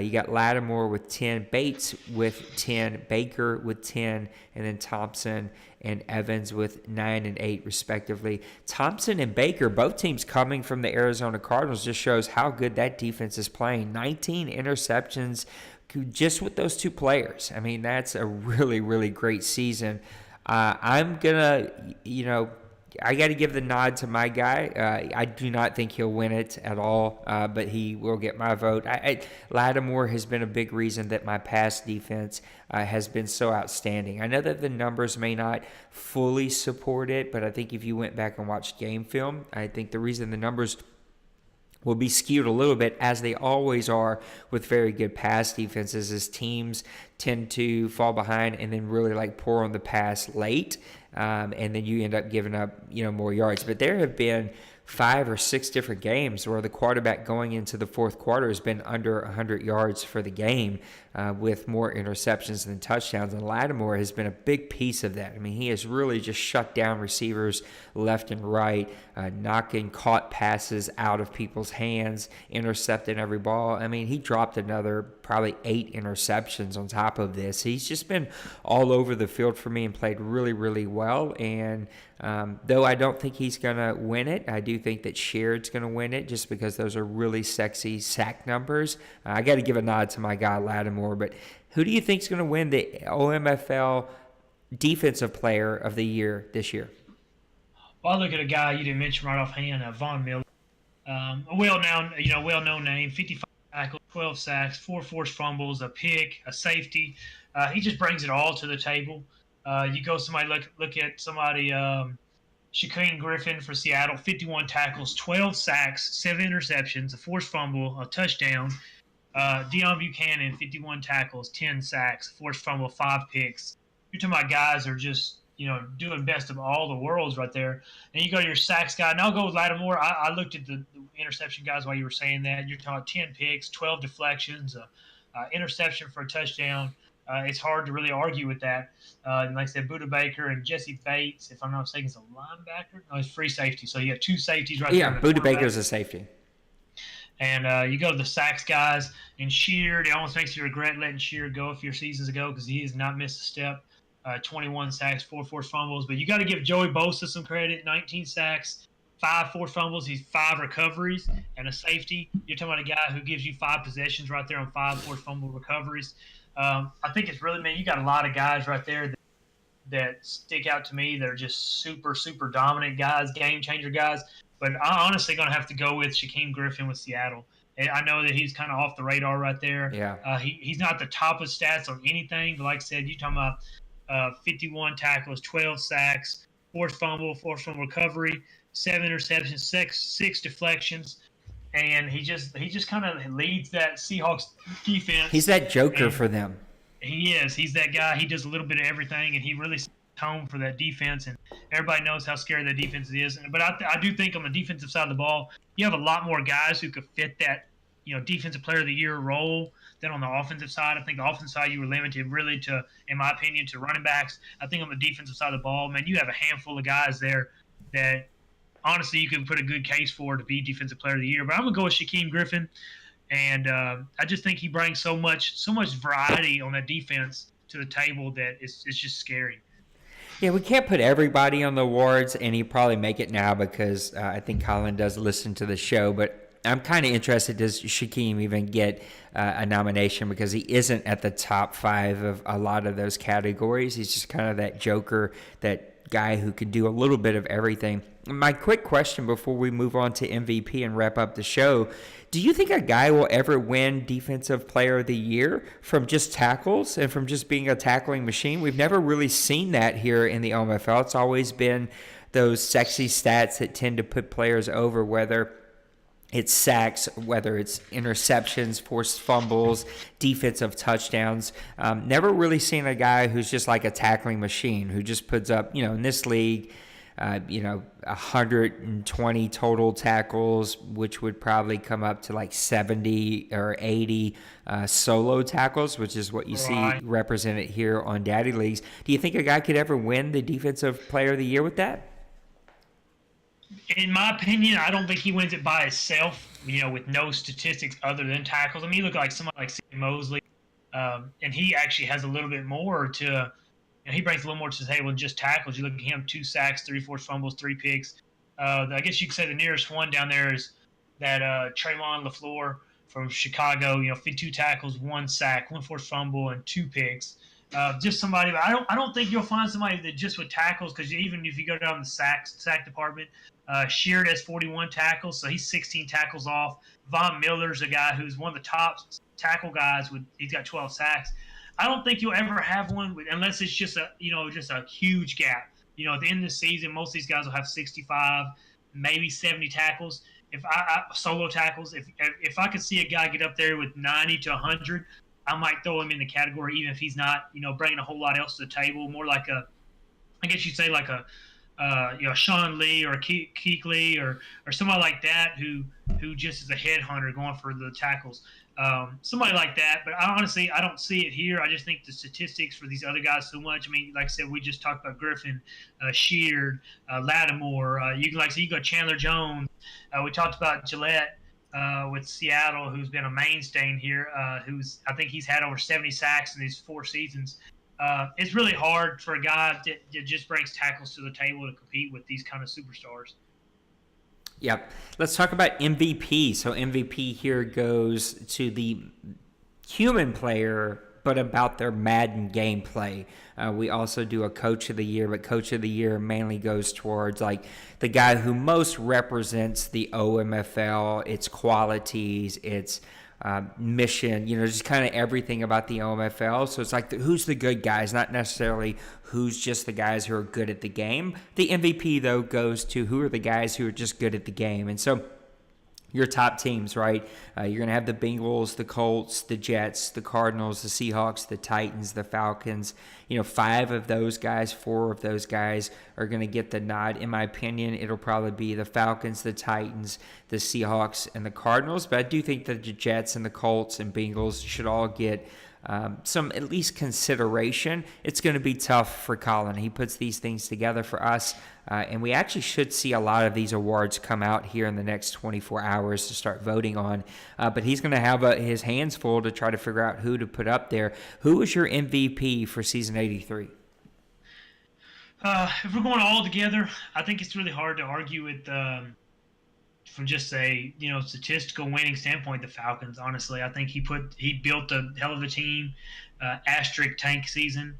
You got Lattimore with 10, Bates with 10, Baker with 10, and then Thompson and Evans with 9 and 8 respectively. Thompson and Baker, both teams coming from the Arizona Cardinals, just shows how good that defense is playing. 19 interceptions just with those two players. I mean, that's a really, really great season. I'm going to, I got to give the nod to my guy. I do not think he'll win it at all, but he will get my vote. Lattimore has been a big reason that my pass defense has been so outstanding. I know that the numbers may not fully support it, but I think if you went back and watched game film, I think the reason the numbers will be skewed a little bit, as they always are with very good pass defenses, as teams tend to fall behind and then really pour on the pass late, and then you end up giving up more yards. But there have been 5 or 6 different games where the quarterback going into the fourth quarter has been under 100 yards for the game, with more interceptions than touchdowns. And Lattimore has been a big piece of that. I mean, he has really just shut down receivers left and right, knocking caught passes out of people's hands, intercepting every ball. I mean, he dropped another probably 8 interceptions on top of this. He's just been all over the field for me and played really, really well. And though I don't think he's going to win it, I do think that Sheard's going to win it just because those are really sexy sack numbers. I got to give a nod to my guy Lattimore, but who do you think is going to win the OMFL Defensive Player of the Year this year? Well, I look at a guy you didn't mention right offhand, Von Miller. A well-known name, 55 tackles, 12 sacks, 4 forced fumbles, a pick, a safety. He just brings it all to the table. You go look at somebody, Shaquem Griffin for Seattle, 51 tackles, 12 sacks, 7 interceptions, a forced fumble, a touchdown. Deion Buchanan, 51 tackles, 10 sacks, forced fumble, 5 picks. You're talking about guys that are just doing best of all the worlds right there. And you go to your sacks guy, and I'll go with Lattimore. I looked at the interception guys while you were saying that. You're talking 10 picks, 12 deflections, interception for a touchdown. It's hard to really argue with that. And like I said, Buda Baker and Jesse Bates, if I'm not mistaken, is a linebacker. No, he's free safety. So you have 2 safeties right there. Yeah, Buda Baker's a safety. And you go to the sacks guys, and Sheard, it almost makes you regret letting Sheard go a few seasons ago because he has not missed a step. 21 sacks, 4 forced fumbles. But you got to give Joey Bosa some credit, 19 sacks, 5 forced fumbles. He's 5 recoveries and a safety. You're talking about a guy who gives you 5 possessions right there on 5 forced fumble recoveries. I think it's really, man, you got a lot of guys right there that stick out to me. They're just super, super dominant guys, game-changer guys. But I'm honestly going to have to go with Shaquem Griffin with Seattle. And I know that he's kind of off the radar right there. Yeah. He's not the top of stats on anything. But like I said, you're talking about 51 tackles, 12 sacks, forced fumble recovery, 7 interceptions, 6 deflections. And he just kind of leads that Seahawks defense. He's that joker for them. He is. He's that guy. He does a little bit of everything, and he really sets the tone for that defense. And everybody knows how scary that defense is. But I do think on the defensive side of the ball, you have a lot more guys who could fit that, defensive player of the year role than on the offensive side. I think the offensive side you were limited really to, in my opinion, to running backs. I think on the defensive side of the ball, man, you have a handful of guys there that honestly you can put a good case for to be defensive player of the year. But I'm gonna go with Shaquem Griffin, and I just think he brings so much variety on that defense to the table that it's just scary. Yeah, we can't put everybody on the awards, and he probably make it now because I think Colin does listen to the show. But I'm kind of interested, does Shaquem even get a nomination? Because he isn't at the top 5 of a lot of those categories. He's just kind of that joker, that guy who could do a little bit of everything. My quick question before we move on to MVP and wrap up the show, do you think a guy will ever win Defensive Player of the Year from just tackles and from just being a tackling machine? We've never really seen that here in the OMFL. It's always been those sexy stats that tend to put players over, whether it's sacks, whether it's interceptions, forced fumbles, defensive touchdowns. Never really seen a guy who's just like a tackling machine, who just puts up, in this league, 120 total tackles, which would probably come up to like 70 or 80 solo tackles, which is what you see represented here on Daddy Leagues. Do you think a guy could ever win the Defensive Player of the Year with that? In my opinion, I don't think he wins it by himself, with no statistics other than tackles. I mean, you look like somebody like Sam Mosley, and he actually has a little bit more to – he brings a little more to the table than just tackles. You look at him, 2 sacks, 3 forced fumbles, 3 picks. I guess you could say the nearest one down there is that Tremont LaFleur from Chicago, 2 tackles, 1 sack, 1 forced fumble, and 2 picks. Just somebody. I don't think you'll find somebody that just with tackles, because even if you go down the sack department, Sheard has 41 tackles, so he's 16 tackles off. Von Miller's a guy who's one of the top tackle guys. He's got 12 sacks. I don't think you'll ever have one unless it's just a huge gap. At the end of the season, most of these guys will have 65, maybe 70 tackles. If I solo tackles, if I could see a guy get up there with 90 to 100, I might throw him in the category, even if he's not, bringing a whole lot else to the table. More like I guess you'd say like a Sean Lee or Keekly or somebody like that who just is a headhunter going for the tackles. Somebody like that, but I don't see it here. I just think the statistics for these other guys so much. I mean, like I said, we just talked about Griffin, Sheard, Lattimore. You go Chandler Jones. We talked about Gillette with Seattle, who's been a mainstay in here. I think he's had over 70 sacks in these 4 seasons. It's really hard for a guy that just brings tackles to the table to compete with these kind of superstars. Yep. Let's talk about MVP. So MVP here goes to the human player, but about their Madden gameplay. We also do a Coach of the Year, but Coach of the Year mainly goes towards like the guy who most represents the OMFL, its qualities, its mission, just kind of everything about the OMFL. So it's like who's the good guys, not necessarily who's just the guys who are good at the game. The MVP, though, goes to who are the guys who are just good at the game. And so your top teams, right? You're going to have the Bengals, the Colts, the Jets, the Cardinals, the Seahawks, the Titans, the Falcons. 5 of those guys, 4 of those guys are going to get the nod. In my opinion, it'll probably be the Falcons, the Titans, the Seahawks, and the Cardinals. But I do think that the Jets and the Colts and Bengals should all get some at least consideration. It's going to be tough for Colin. He puts these things together for us, and we actually should see a lot of these awards come out here in the next 24 hours to start voting on. But he's going to have his hands full to try to figure out who to put up there. Who was your MVP for season 83? If we're going all together, I think it's really hard to argue with from just a statistical winning standpoint, the Falcons. Honestly, I think he built a hell of a team. Asterisk tank season.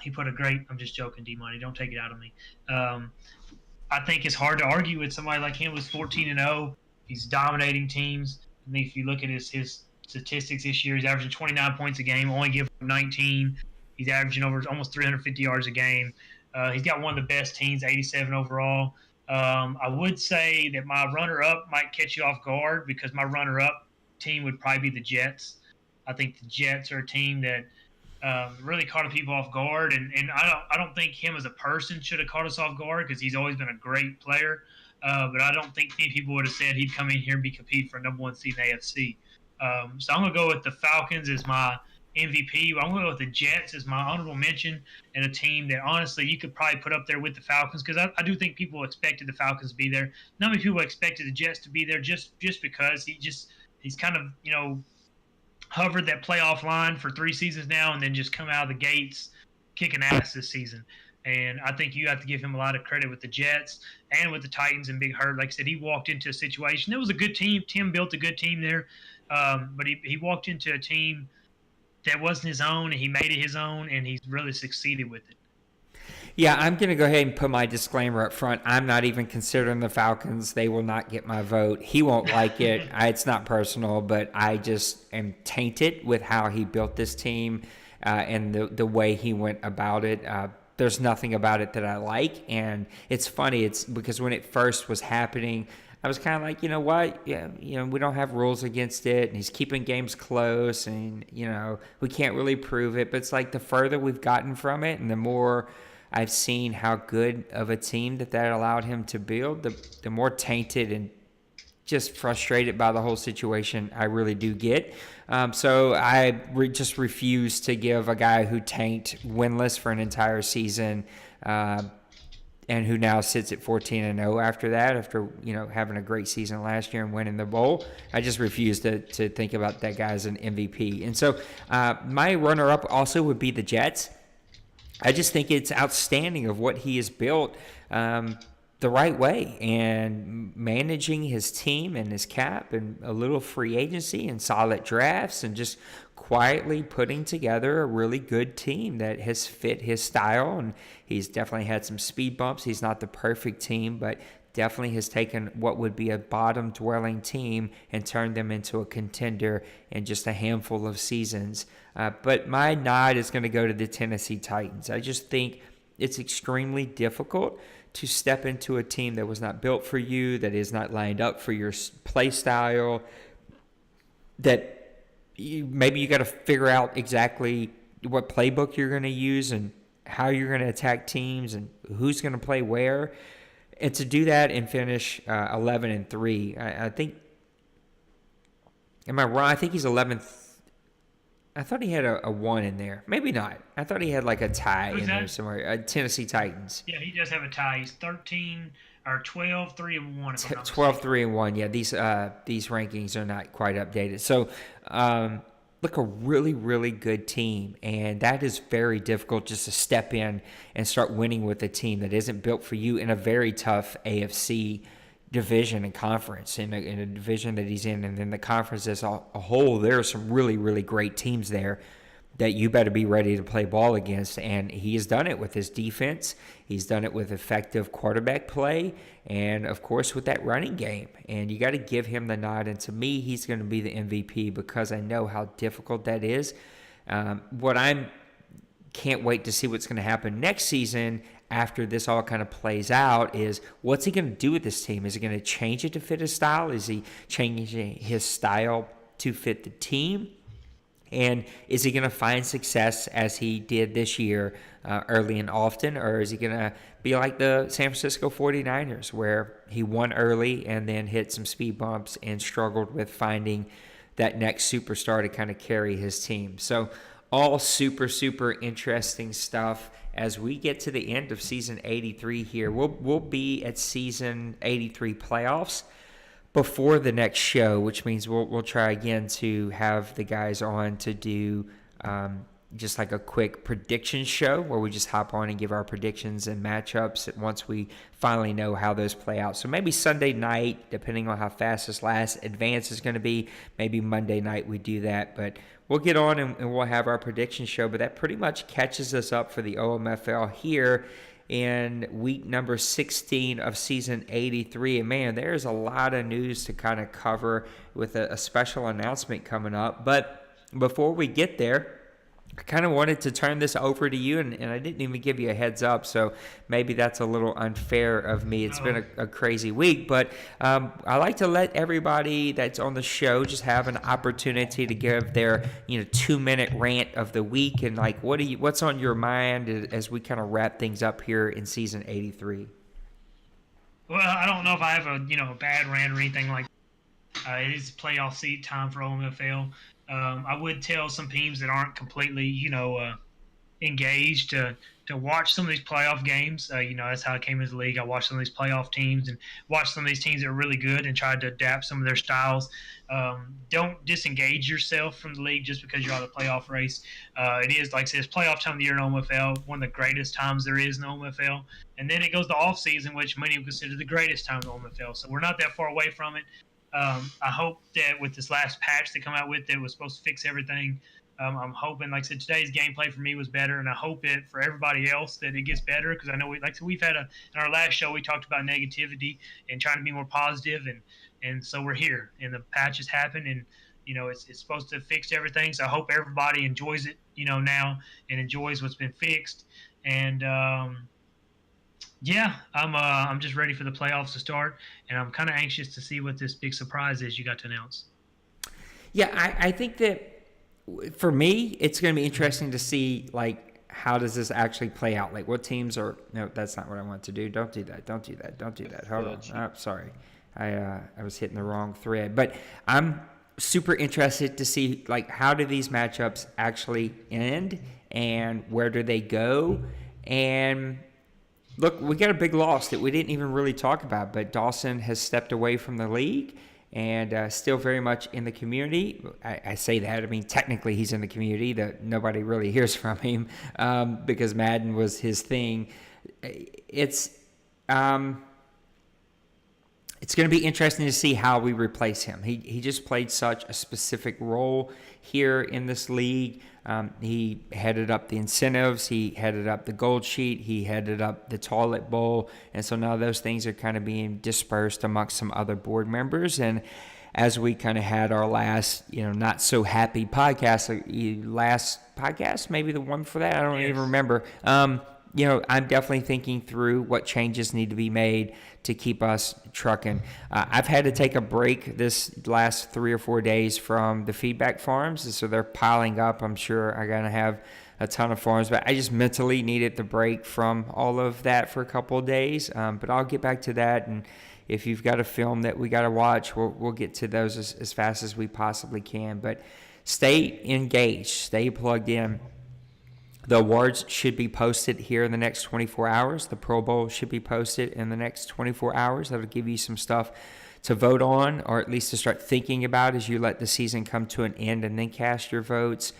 He put a great. I'm just joking, D-Money. Don't take it out of me. I think it's hard to argue with somebody like him who's 14-0. He's dominating teams. I think if you look at his statistics this year, he's averaging 29 points a game, only giving up 19. He's averaging over almost 350 yards a game. He's got one of the best teams, 87 overall. I would say that my runner-up might catch you off guard because my runner-up team would probably be the Jets. I think the Jets are a team that really caught people off guard, and I don't think him as a person should have caught us off guard because he's always been a great player. But I don't think many people would have said he'd come in here and be compete for number 1 seed in the AFC. So I'm going to go with the Falcons as my MVP. I'm going to go with the Jets as my honorable mention, and a team that honestly you could probably put up there with the Falcons because I do think people expected the Falcons to be there. Not many people expected the Jets to be there just because he's kind of hovered that playoff line for 3 seasons now, and then just come out of the gates kicking ass this season. And I think you have to give him a lot of credit with the Jets and with the Titans and Big Hurt. Like I said, he walked into a situation. It was a good team. Tim built a good team there. But he walked into a team that wasn't his own, and he made it his own, and he's really succeeded with it. Yeah, I'm going to go ahead and put my disclaimer up front. I'm not even considering the Falcons. They will not get my vote. He won't like it. It's not personal, but I just am tainted with how he built this team and the way he went about it. There's nothing about it that I like, and it's funny. It's because when it first was happening, I was kind of like, you know what? Yeah, we don't have rules against it, and he's keeping games close, and we can't really prove it. But it's like the further we've gotten from it, and the more I've seen how good of a team that allowed him to build, the more tainted and just frustrated by the whole situation I really do get. So I just refuse to give a guy who tanked winless for an entire season and who now sits at 14-0 after that, after having a great season last year and winning the bowl. I just refuse to think about that guy as an MVP. And so my runner-up also would be the Jets. I just think it's outstanding of what he has built the right way, and managing his team and his cap and a little free agency and solid drafts and just quietly putting together a really good team that has fit his style. And he's definitely had some speed bumps. He's not the perfect team, but definitely has taken what would be a bottom-dwelling team and turned them into a contender in just a handful of seasons. But my nod is going to go to the Tennessee Titans. I just think it's extremely difficult to step into a team that was not built for you, that is not lined up for your play style, that maybe you got to figure out exactly what playbook you're going to use and how you're going to attack teams and who's going to play where. And to do that and finish 11-3, I think. Am I wrong? I think he's 11th. I thought he had a 1 in there. Maybe not. I thought he had like a tie in there somewhere. Tennessee Titans. Yeah, he does have a tie. He's 13 or 12-3-1. 12-3-1. Yeah, these rankings are not quite updated. So, look, a really, really good team, and that is very difficult just to step in and start winning with a team that isn't built for you in a very tough AFC division and conference, in a division that he's in, and then the conference as a whole. There are some really, really great teams there that you better be ready to play ball against, and he has done it with his defense. He's done it with effective quarterback play, and of course with that running game. And you got to give him the nod, and to me, he's going to be the MVP because I know how difficult that is. Can't wait to see what's going to happen next season after this all kind of plays out is what's he going to do with this team? Is he going to change it to fit his style? Is he changing his style to fit the team? And is he going to find success as he did this year early and often? Or is he going to be like the San Francisco 49ers where he won early and then hit some speed bumps and struggled with finding that next superstar to kind of carry his team? So all super, super interesting stuff as we get to the end of season 83 here. We'll be at season 83 playoffs before the next show, which means we'll try again to have the guys on to do just like a quick prediction show where we just hop on and give our predictions and matchups once we finally know how those play out. So maybe Sunday night, depending on how fast this last advance is going to be, maybe Monday night we do that. But we'll get on and we'll have our prediction show. But that pretty much catches us up for the OMFL here in week number 16 of season 83. And man, there's a lot of news to kind of cover with a special announcement coming up. But before we get there, I kind of wanted to turn this over to you, and I didn't even give you a heads up, so maybe that's a little unfair of me. It's been a crazy week, but I like to let everybody that's on the show just have an opportunity to give their 2-minute rant of the week, and like what's on your mind as we kind of wrap things up here in season 83. Well, I don't know if I have a bad rant or anything like that. It is playoff seat time for OMFL. I would tell some teams that aren't completely, engaged to watch some of these playoff games. That's how I came into the league. I watched some of these playoff teams and watched some of these teams that are really good and tried to adapt some of their styles. Don't disengage yourself from the league just because you're on the playoff race. It is, like I said, it's playoff time of the year in OMFL, one of the greatest times there is in the OMFL. And then it goes to off season, which many would consider the greatest time in the OMFL. So we're not that far away from it. I hope that with this last patch they come out with that was supposed to fix everything, I'm hoping, like I said, today's gameplay for me was better, and I hope it for everybody else that it gets better, because I know we've had in our last show we talked about negativity and trying to be more positive, and so we're here, and the patches happen, and it's supposed to fix everything. So I hope everybody enjoys it, now, and enjoys what's been fixed, and yeah, I'm just ready for the playoffs to start, and I'm kind of anxious to see what this big surprise is you got to announce. Yeah, I think that for me, it's going to be interesting to see, like, how does this actually play out? Like, what teams are – no, that's not what I want to do. Don't do that. Don't do that. Don't do that. Hold on. Oh, sorry. I was hitting the wrong thread. But I'm super interested to see, like, how do these matchups actually end and where do they go? And – look, we got a big loss that we didn't even really talk about, but Dawson has stepped away from the league and still very much in the community. I say that. I mean, technically he's in the community. That nobody really hears from him because Madden was his thing. It's going to be interesting to see how we replace him. He just played such a specific role here in this league. He headed up the incentives. He headed up the gold sheet. He headed up the toilet bowl. And so now those things are kind of being dispersed amongst some other board members. And as we kind of had our last, not so happy podcast, maybe the one before that, I don't even remember. I'm definitely thinking through what changes need to be made to keep us trucking. I've had to take a break this last 3 or 4 days from the feedback forums, and so they're piling up. I'm sure I'm going to have a ton of forums, but I just mentally needed the break from all of that for a couple of days. But I'll get back to that, and if you've got a film that we got to watch, we'll get to those as fast as we possibly can. But stay engaged, stay plugged in. The awards should be posted here in the next 24 hours. The Pro Bowl should be posted in the next 24 hours. That'll give you some stuff to vote on, or at least to start thinking about as you let the season come to an end and then cast your votes.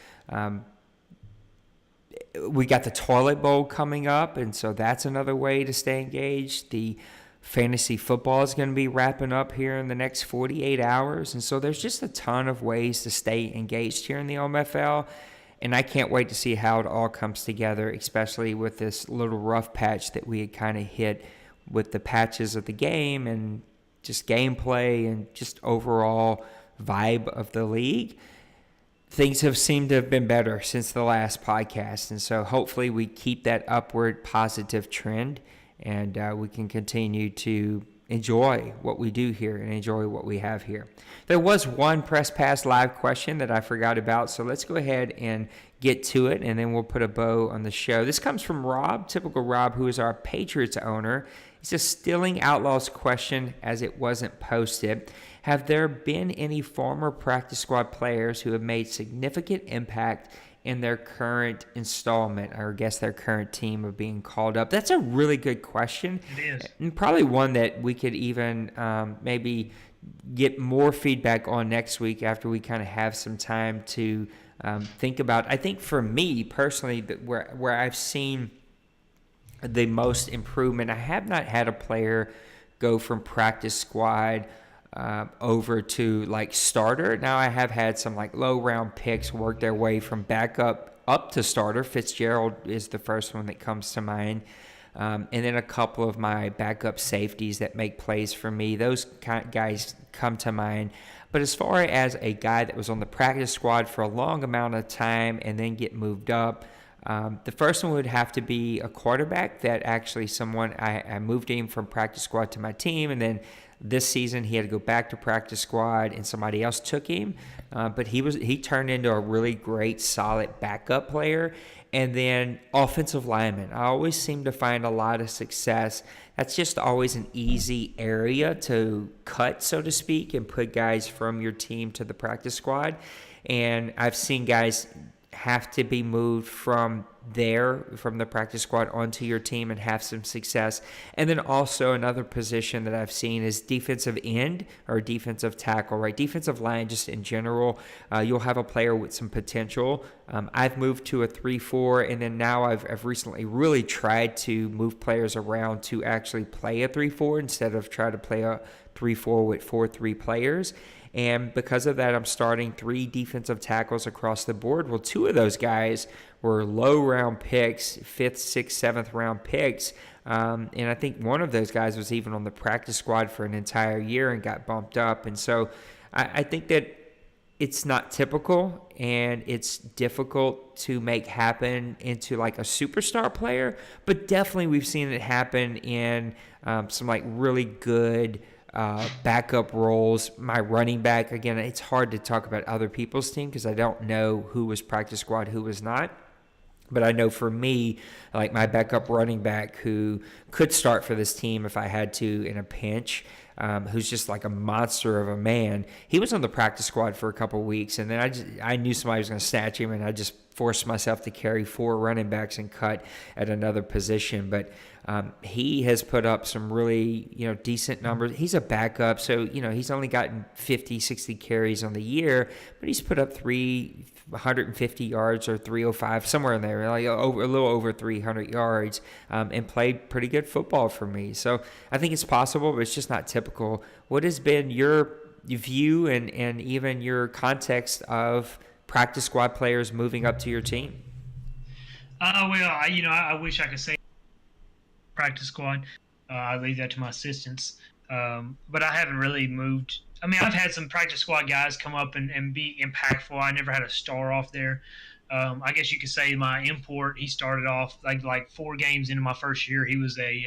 We got the Toilet Bowl coming up, and so that's another way to stay engaged. The fantasy football is going to be wrapping up here in the next 48 hours, and so there's just a ton of ways to stay engaged here in the OMFL. And I can't wait to see how it all comes together, especially with this little rough patch that we had kind of hit with the patches of the game and just gameplay and just overall vibe of the league. Things have seemed to have been better since the last podcast. And so hopefully we keep that upward positive trend and we can continue to enjoy what we do here and enjoy what we have here. There was one Press Pass Live question that I forgot about, so let's go ahead and get to it, and then we'll put a bow on the show. This comes from Rob, typical Rob, who is our Patriots owner. It's a Stealing Outlaws question as it wasn't posted. Have there been any former practice squad players who have made significant impact in their current installment, or I guess their current team of being called up? That's a really good question. It is. And probably one that we could even maybe get more feedback on next week after we kind of have some time to think about. I think for me personally, where I've seen the most improvement, I have not had a player go from practice squad over to like starter. Now I have had some like low round picks work their way from backup up to starter. Fitzgerald is the first one that comes to mind. And then a couple of my backup safeties that make plays for me. Those guys come to mind. But as far as a guy that was on the practice squad for a long amount of time and then get moved up, the first one would have to be a quarterback that actually I moved him from practice squad to my team, and then this season he had to go back to practice squad and somebody else took him. But he turned into a really great, solid backup player. And then offensive lineman. I always seem to find a lot of success. That's just always an easy area to cut, so to speak, and put guys from your team to the practice squad. And I've seen guys have to be moved from there from the practice squad onto your team and have some success. And then also another position that I've seen is defensive end or defensive tackle, right? Defensive line just in general. You'll have a player with some potential. I've moved to a 3-4, and then now I've recently really tried to move players around to actually play a 3-4 instead of try to play a 3-4 with 4-3 players. And because of that, I'm starting 3 defensive tackles across the board. Well, 2 of those guys were low round picks, 5th, 6th, 7th round picks. And I think one of those guys was even on the practice squad for an entire year and got bumped up. And so I think that it's not typical, and it's difficult to make happen into like a superstar player, but definitely we've seen it happen in some like really good backup roles. My running back, again, it's hard to talk about other people's team because I don't know who was practice squad, who was not. But I know for me, like my backup running back who could start for this team if I had to in a pinch, who's just like a monster of a man. He was on the practice squad for a couple of weeks, and then I knew somebody was going to snatch him, and I just forced myself to carry 4 running backs and cut at another position. But he has put up some really, decent numbers. He's a backup, so, he's only gotten 50, 60 carries on the year, but he's put up 350 yards or 305, somewhere in there, like a little over 300 yards, and played pretty good football for me. So I think it's possible, but it's just not typical. What has been your view and even your context of practice squad players moving up to your team? I wish I could say practice squad. I leave that to my assistants. But I haven't really moved. I mean, I've had some practice squad guys come up and be impactful. I never had a star off there. I guess you could say my import, he started off like 4 games into my first year. He was a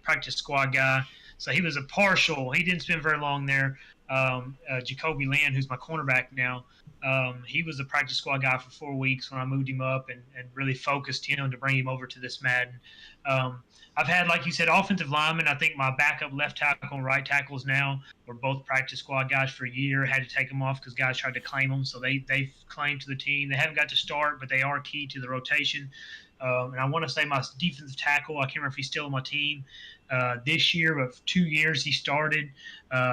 practice squad guy. So he was a partial. He didn't spend very long there. Jacoby Land, who's my cornerback now, he was a practice squad guy for 4 weeks when I moved him up and really focused him to bring him over to this Madden. I've had, like you said, offensive linemen. I think my backup left tackle and right tackles now were both practice squad guys for a year. Had to take them off because guys tried to claim them, so they've claimed to the team. They haven't got to start, but they are key to the rotation. And I want to say my defensive tackle, I can't remember if he's still on my team this year, but for 2 years he started.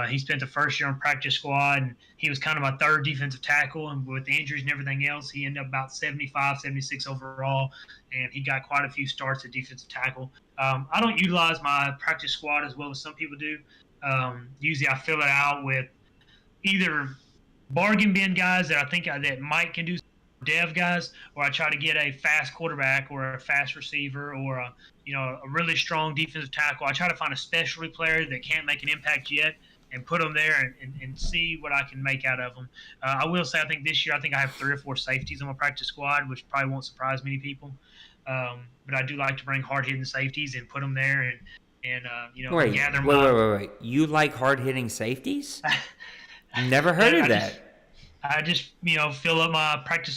He spent the first year on practice squad, and he was kind of my 3rd defensive tackle. And with the injuries and everything else, he ended up about 75, 76 overall, and he got quite a few starts at defensive tackle. I don't utilize my practice squad as well as some people do. Usually I fill it out with either bargain bin guys that I think that Mike can do, dev guys, or I try to get a fast quarterback or a fast receiver or a really strong defensive tackle. I try to find a specialty player that can't make an impact yet and put them there and see what I can make out of them. I will say I think this year I have 3 or 4 safeties on my practice squad, which probably won't surprise many people. But I do like to bring hard-hitting safeties and put them there and gather them up. Wait. You like hard-hitting safeties? Never heard of that. I just fill up my practice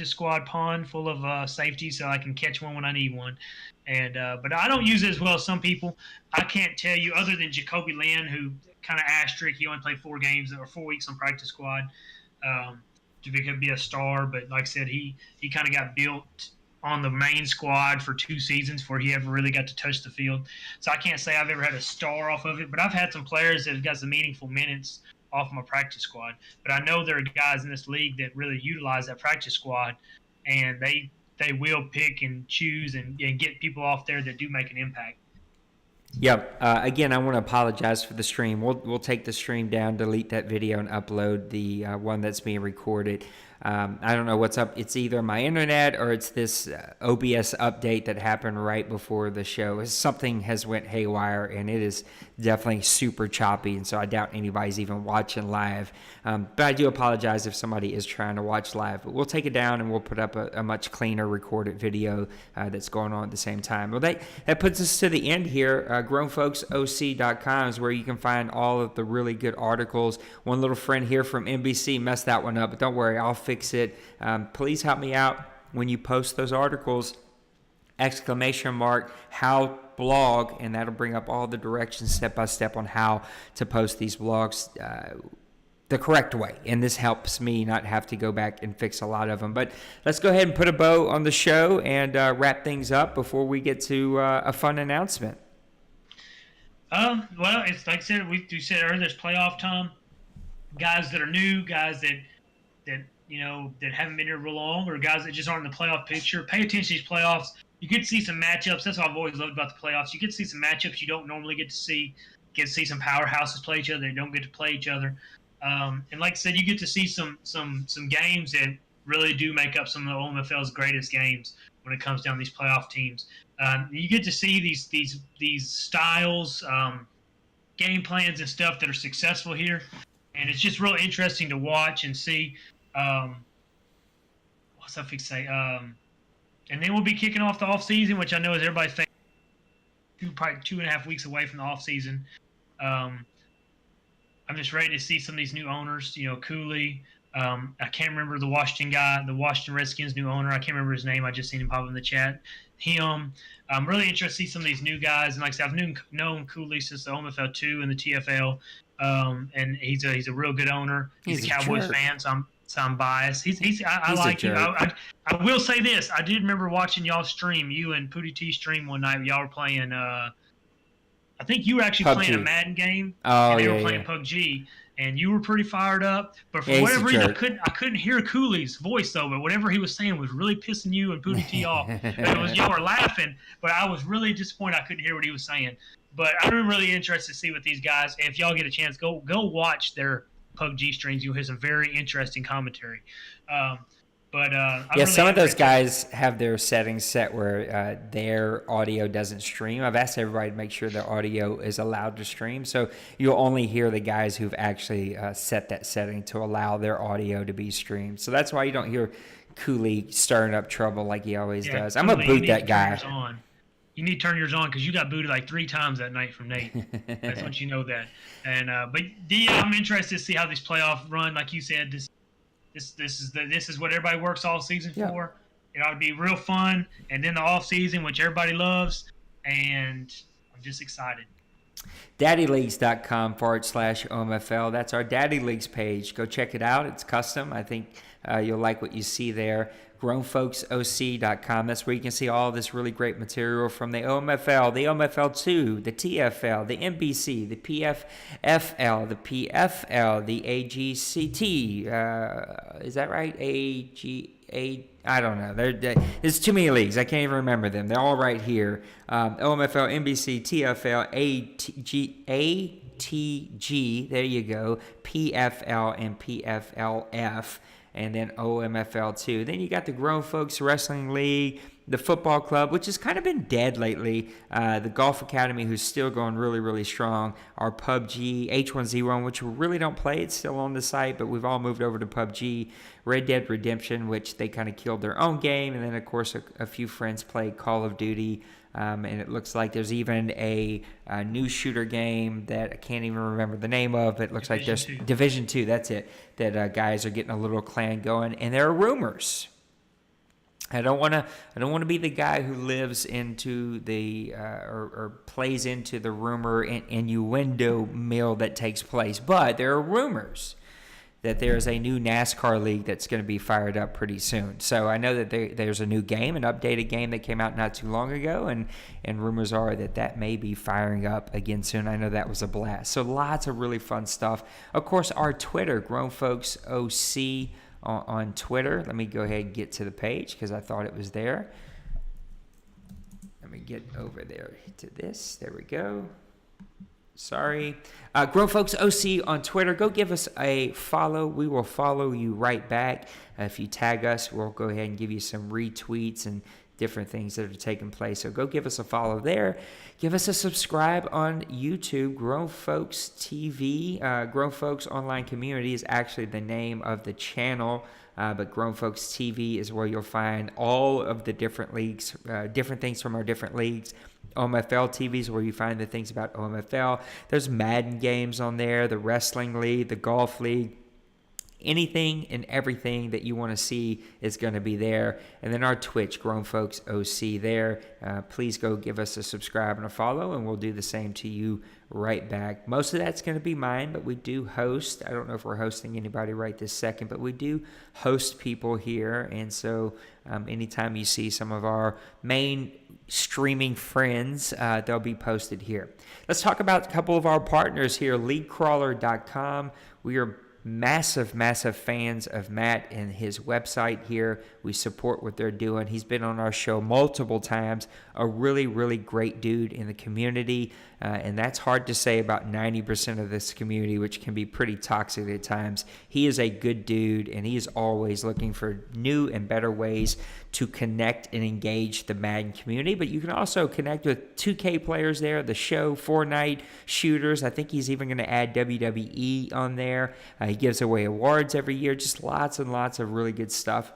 squad pond full of safeties so I can catch one when I need one. And but I don't use it as well as some people. I can't tell you, other than Jacoby Land, who kind of asterisk, he only played 4 games or 4 weeks on practice squad to be a star. But like I said, he kind of got built on the main squad for 2 seasons before he ever really got to touch the field. So I can't say I've ever had a star off of it, but I've had some players that have got some meaningful minutes off my practice squad. But I know there are guys in this league that really utilize that practice squad, and they will pick and choose and get people off there that do make an impact. Yep. Again, I want to apologize for the stream. We'll take the stream down, delete that video, and upload the one that's being recorded. I don't know what's up. It's either my internet or it's this OBS update that happened right before the show. Something has went haywire, and it is definitely super choppy, and so I doubt anybody's even watching live. But I do apologize if somebody is trying to watch live. But we'll take it down, and we'll put up a much cleaner recorded video that's going on at the same time. Well, that puts us to the end here. GrownFolksOC.com is where you can find all of the really good articles. One little friend here from NBC messed that one up, but don't worry, I'll fix it. Please help me out when you post those articles. ! How blog, and that'll bring up all the directions step by step on how to post these blogs. the correct way, and this helps me not have to go back and fix a lot of them. But let's go ahead and put a bow on the show and wrap things up before we get to a fun announcement. Well, it's like I said, we said earlier, there's playoff time. Guys that are new, guys that that haven't been here real long, or guys that just aren't in the playoff picture. Pay attention to these playoffs. You get to see some matchups. That's what I've always loved about the playoffs. You get to see some matchups you don't normally get to see. Get to see some powerhouses play each other. They don't get to play each other. And like I said, you get to see some games that really do make up some of the OMFL's greatest games when it comes down to these playoff teams. You get to see these styles, game plans, and stuff that are successful here, and it's just real interesting to watch and see. What's I fix say? And then we'll be kicking off the off season, which I know is everybody's favorite. Probably 2.5 weeks away from the off season. I'm just ready to see some of these new owners. Cooley. I can't remember the Washington guy, the Washington Redskins new owner. I can't remember his name. I just seen him pop in the chat. Him. I'm really interested to see some of these new guys. And like I said, I've known Cooley since the OMFL 2 and the TFL. And he's a real good owner. He's a Cowboys fan, so I'm biased. I like him. I will say this. I did remember watching y'all stream, you and Pootie T stream one night. Y'all were playing. I think you were actually playing a Madden game. Oh, and they were playing PUBG, and you were pretty fired up. But for whatever reason, I couldn't hear Cooley's voice though. But whatever he was saying was really pissing you and Pootie T off. Y'all were laughing, but I was really disappointed. I couldn't hear what he was saying. But I'm really interested to see what these guys. If y'all get a chance, go watch their PUBG streams. You'll hear some very interesting commentary. Some of those guys have their settings set where their audio doesn't stream. I've asked everybody to make sure their audio is allowed to stream, so you'll only hear the guys who've actually set that setting to allow their audio to be streamed. So that's why you don't hear Cooley stirring up trouble like he always does. I'm going to boot that guy. You need to turn yours on because you got booted like 3 times that night from Nate. That's once you know that. And I'm interested to see how this playoff run. Like you said, this is what everybody works all season for. It ought to be real fun, and then the off season, which everybody loves. And I'm just excited. daddyleagues.com/OMFL. That's our Daddy Leagues page. Go check it out. It's custom. I think you'll like what you see there. grownfolksoc.com. That's where you can see all this really great material from the OMFL, the OMFL2, the TFL, the NBC, the PFFL, the PFL, the AGCT. Is that right? I don't know. There's too many leagues. I can't even remember them. They're all right here. OMFL, NBC, TFL, ATG. There you go. PFL and PFLF. And then OMFL2. Then you got the Grown Folks Wrestling League, the Football Club, which has kind of been dead lately, the Golf Academy, who's still going really, really strong, our PUBG, H1Z1, which we really don't play. It's still on the site, but we've all moved over to PUBG, Red Dead Redemption, which they kind of killed their own game, and then, of course, a few friends play Call of Duty, and it looks like there's even a new shooter game that I can't even remember the name of. It looks like there's Division 2, that's it, that guys are getting a little clan going. And there are rumors. I don't want to be the guy who lives into the or plays into the rumor and innuendo mill that takes place. But there are rumors that there's a new NASCAR league that's going to be fired up pretty soon. So I know that there's a new game, an updated game that came out not too long ago, and rumors are that may be firing up again soon. I know that was a blast. So lots of really fun stuff. Of course, our Twitter, Grown Folks OC on Twitter. Let me go ahead and get to the page because I thought it was there. Let me get over there to this. There we go. Sorry. Grown Folks OC on Twitter. Go give us a follow. We will follow you right back. If you tag us, we'll go ahead and give you some retweets and different things that are taking place. So go give us a follow there. Give us a subscribe on YouTube. Grown Folks TV. Grown Folks Online Community is actually the name of the channel. But Grown Folks TV is where you'll find all of the different leagues, different things from our different leagues. OMFL TV is where you find the things about OMFL. There's Madden games on there, the Wrestling League, the Golf League. anything and everything that you want to see is going to be there. And then our Twitch, Grown Folks OC there. Please go give us a subscribe and a follow, and we'll do the same to you right back. Most of that's going to be mine, but we do host. I don't know if we're hosting anybody right this second, but we do host people here. And so anytime you see some of our main streaming friends, they'll be posted here. Let's talk about a couple of our partners here. LeagueCrawler.com. We are massive fans of Matt and his website here. We support what they're doing. He's been on our show multiple times. A really great dude in the community, and that's hard to say about 90% of this community, which can be pretty toxic at times. He is a good dude, and he is always looking for new and better ways to connect and engage the Madden community. But you can also connect with 2K players there, the show, Fortnite shooters. I think he's even going to add WWE on there. He gives away awards every year, just lots and lots of really good stuff.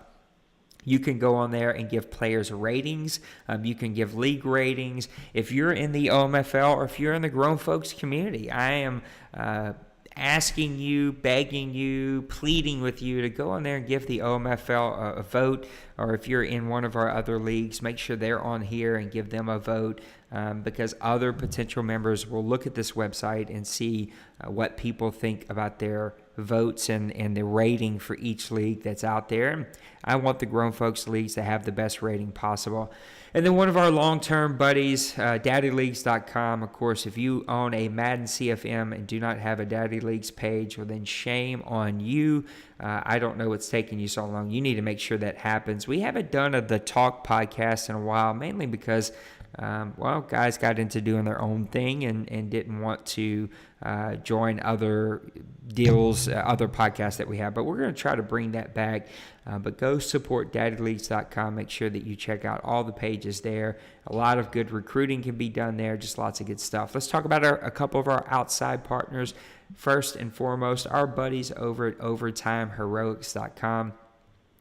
You can go on there and give players ratings. You can give league ratings. If you're in the OMFL or if you're in the grown folks community, I am asking you, begging you, pleading with you to go on there and give the OMFL a vote. Or if you're in one of our other leagues, make sure they're on here and give them a vote, because other potential members will look at this website and see what people think about their votes and the rating for each league that's out there. I want the Grown Folks Leagues to have the best rating possible. And then one of our long-term buddies, daddyleagues.com. Of course, if you own a Madden CFM and do not have a Daddy Leagues page, well, then shame on you. I don't know what's taking you so long. You need to make sure that happens. We haven't done the Talk podcast in a while, mainly because guys got into doing their own thing and didn't want to join other deals, other podcasts that we have. But we're going to try to bring that back. But go support daddyleagues.com. Make sure that you check out all the pages there. A lot of good recruiting can be done there. Just lots of good stuff. Let's talk about a couple of our outside partners. First and foremost, our buddies over at overtimeheroics.com.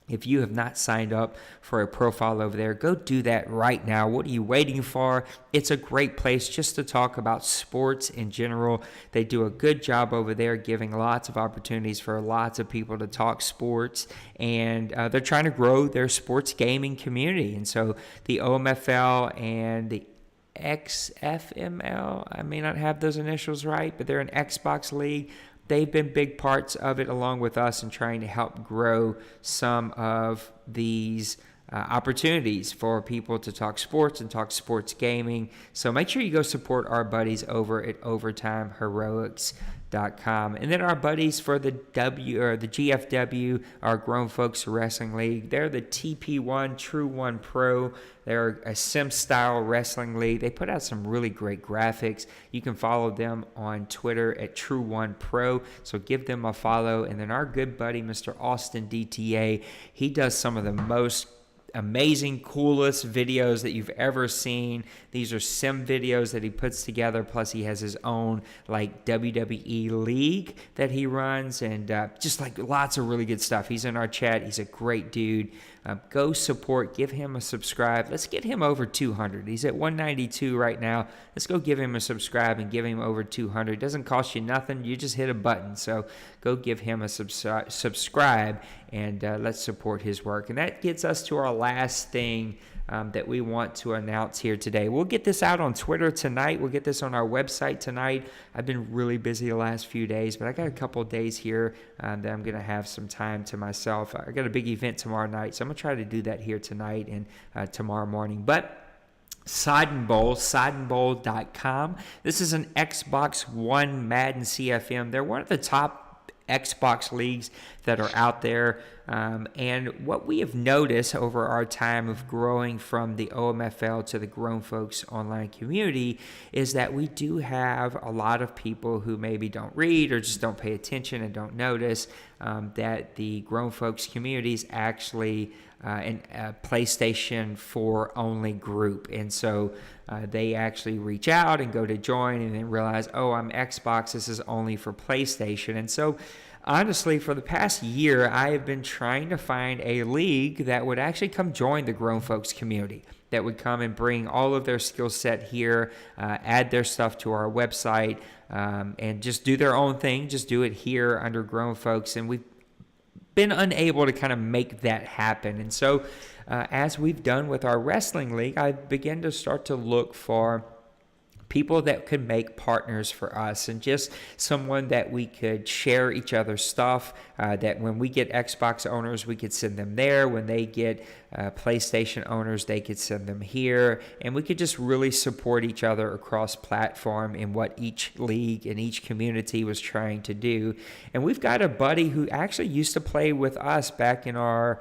If you have not signed up for a profile over there, go do that right now. What are you waiting for? It's a great place just to talk about sports in general. They do a good job over there giving lots of opportunities for lots of people to talk sports, and they're trying to grow their sports gaming community. And so the OMFL and the XFML, I may not have those initials right, but they're an Xbox league. They've been big parts of it along with us in trying to help grow some of these opportunities for people to talk sports and talk sports gaming. So make sure you go support our buddies over at overtimeheroics.com. And then our buddies for the GFW, our Grown Folks Wrestling League. They're the TP1 True One Pro. They're a sim-style wrestling league. They put out some really great graphics. You can follow them on Twitter at True One Pro. So give them a follow. And then our good buddy, Mr. Austin DTA, he does some of the most amazing, coolest videos that you've ever seen. These are sim videos that he puts together, plus he has his own like WWE league that he runs, and just like lots of really good stuff. He's in our chat. He's a great dude. Go support, give him a subscribe. Let's get him over 200. He's at 192 right now. Let's go give him a subscribe and give him over 200. It doesn't cost you nothing. You just hit a button. So go give him a subscribe, and let's support his work. And that gets us to our last thing that we want to announce here today. We'll get this out on Twitter tonight. We'll get this on our website tonight. I've been really busy the last few days, but I got a couple of days here that I'm going to have some time to myself. I got a big event tomorrow night, so I'm going to try to do that here tonight and tomorrow morning. But Sodden Bowl, soddenbowl.com. This is an Xbox One Madden CFM. They're one of the top Xbox leagues that are out there. And what we have noticed over our time of growing from the OMFL to the Grown Folks online community is that we do have a lot of people who maybe don't read or just don't pay attention and don't notice that the Grown Folks community is actually a PlayStation 4 only group. And so they actually reach out and go to join and then realize, oh, I'm Xbox, this is only for PlayStation. And so honestly, for the past year, I have been trying to find a league that would actually come join the Grown Folks community, that would come and bring all of their skill set here, add their stuff to our website, and just do their own thing, just do it here under Grown Folks. And we've been unable to kind of make that happen. And so as we've done with our wrestling league, I began to start to look for people that could make partners for us, and just someone that we could share each other's stuff, that when we get Xbox owners, we could send them there. When they get PlayStation owners, they could send them here. And we could just really support each other across platform in what each league and each community was trying to do. And we've got a buddy who actually used to play with us back in our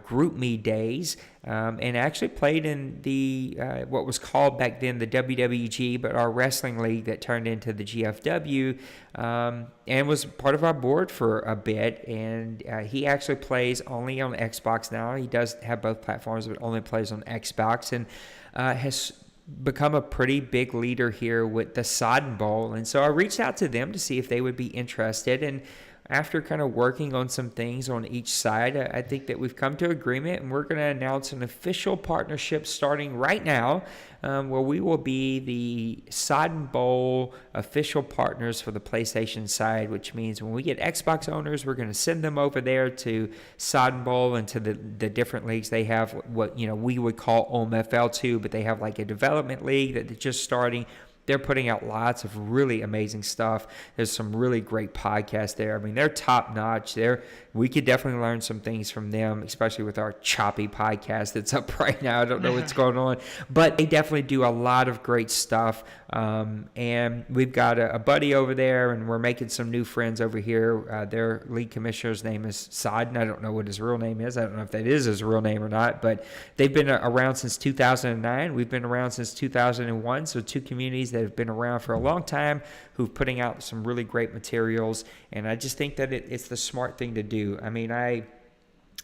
group me days, and actually played in the what was called back then the WWG, but our wrestling league that turned into the GFW, and was part of our board for a bit. And he actually plays only on Xbox now. He does have both platforms, but only plays on Xbox, and has become a pretty big leader here with the Sodden Bowl. And so I reached out to them to see if they would be interested. And after kind of working on some things on each side, I think that we've come to agreement, and we're going to announce an official partnership starting right now, where we will be the Sodden Bowl official partners for the PlayStation side, which means when we get Xbox owners, we're going to send them over there to Sodden Bowl and to the different leagues. They have what we would call OMFL 2, but they have like a development league that they're just starting. They're putting out lots of really amazing stuff. There's some really great podcasts there. I mean, they're top notch. We could definitely learn some things from them, especially with our choppy podcast that's up right now. I don't know what's going on, but they definitely do a lot of great stuff. And we've got a buddy over there, and we're making some new friends over here. Their league commissioner's name is Sodden. I don't know what his real name is. I don't know if that is his real name or not, but they've been around since 2009. We've been around since 2001. So two communities that have been around for a long time, who've putting out some really great materials. And I just think that it's the smart thing to do. I mean, I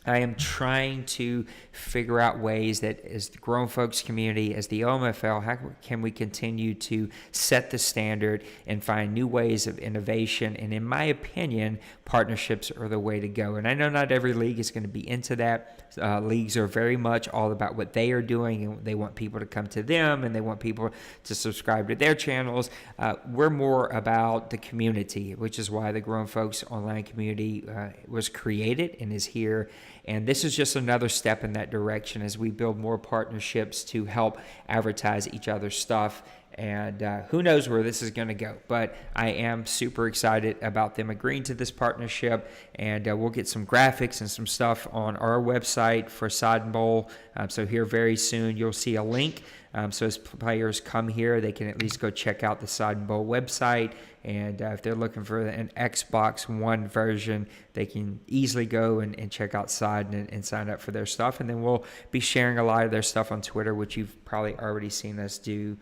am trying to figure out ways that as the grown folks community, as the OMFL, how can we continue to set the standard and find new ways of innovation? And in my opinion, partnerships are the way to go. And I know not every league is going to be into that. Leagues are very much all about what they are doing, and they want people to come to them, and they want people to subscribe to their channels. We're more about the community, which is why the Grown Folks Online community was created and is here. And this is just another step in that direction as we build more partnerships to help advertise each other's stuff. And who knows where this is going to go. But I am super excited about them agreeing to this partnership. And we'll get some graphics and some stuff on our website for Sodden Bowl. So here very soon you'll see a link. So as players come here, they can at least go check out the Sodden Bowl website. And if they're looking for an Xbox One version, they can easily go and check out Sodden and sign up for their stuff. And then we'll be sharing a lot of their stuff on Twitter, which you've probably already seen us do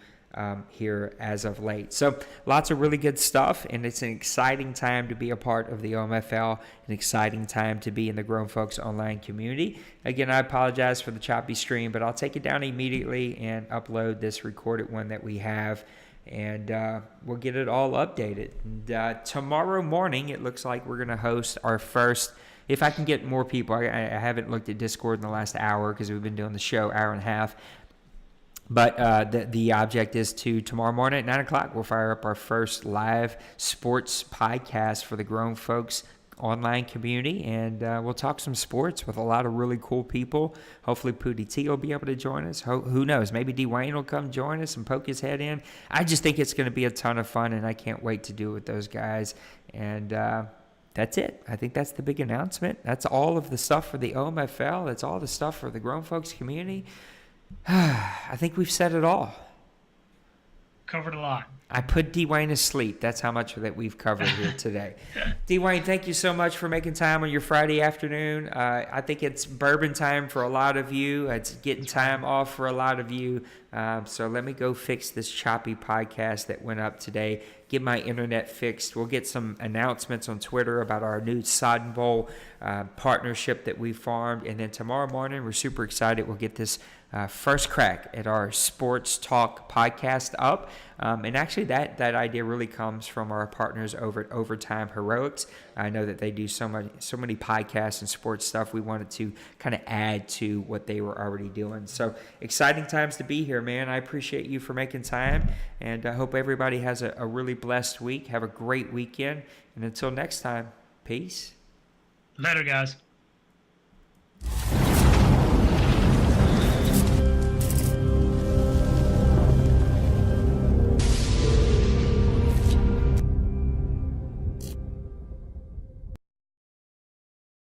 here as of late. So lots of really good stuff, and it's an exciting time to be a part of the OMFL, an exciting time to be in the Grown Folks Online community. Again, I apologize for the choppy stream, but I'll take it down immediately and upload this recorded one that we have, and we'll get it all updated. And tomorrow morning, it looks like we're going to host our first, if I can get more people. I haven't looked at Discord in the last hour because we've been doing the show hour and a half. But the object is to tomorrow morning at 9 o'clock, we'll fire up our first live sports podcast for the Grown Folks Online community, and we'll talk some sports with a lot of really cool people. Hopefully Pootie T will be able to join us. Who knows? Maybe Dwayne will come join us and poke his head in. I just think it's going to be a ton of fun, and I can't wait to do it with those guys. And that's it. I think that's the big announcement. That's all of the stuff for the OMFL. That's all the stuff for the Grown Folks community. I think we've said it all. Covered a lot. I put Dwayne to sleep. That's how much that we've covered here today. Dwayne, thank you so much for making time on your Friday afternoon. I think it's bourbon time for a lot of you. It's getting time off for a lot of you. So let me go fix this choppy podcast that went up today. Get my internet fixed. We'll get some announcements on Twitter about our new Sodden Bowl partnership that we formed. And then tomorrow morning, we're super excited. We'll get this first crack at our sports talk podcast up. And actually that idea really comes from our partners over at Overtime Heroics. I know that they do so many podcasts and sports stuff. We wanted to kind of add to what they were already doing. So exciting times to be here, man. I appreciate you for making time, and I hope everybody has a really blessed week. Have a great weekend, and until next time, peace. Later, guys.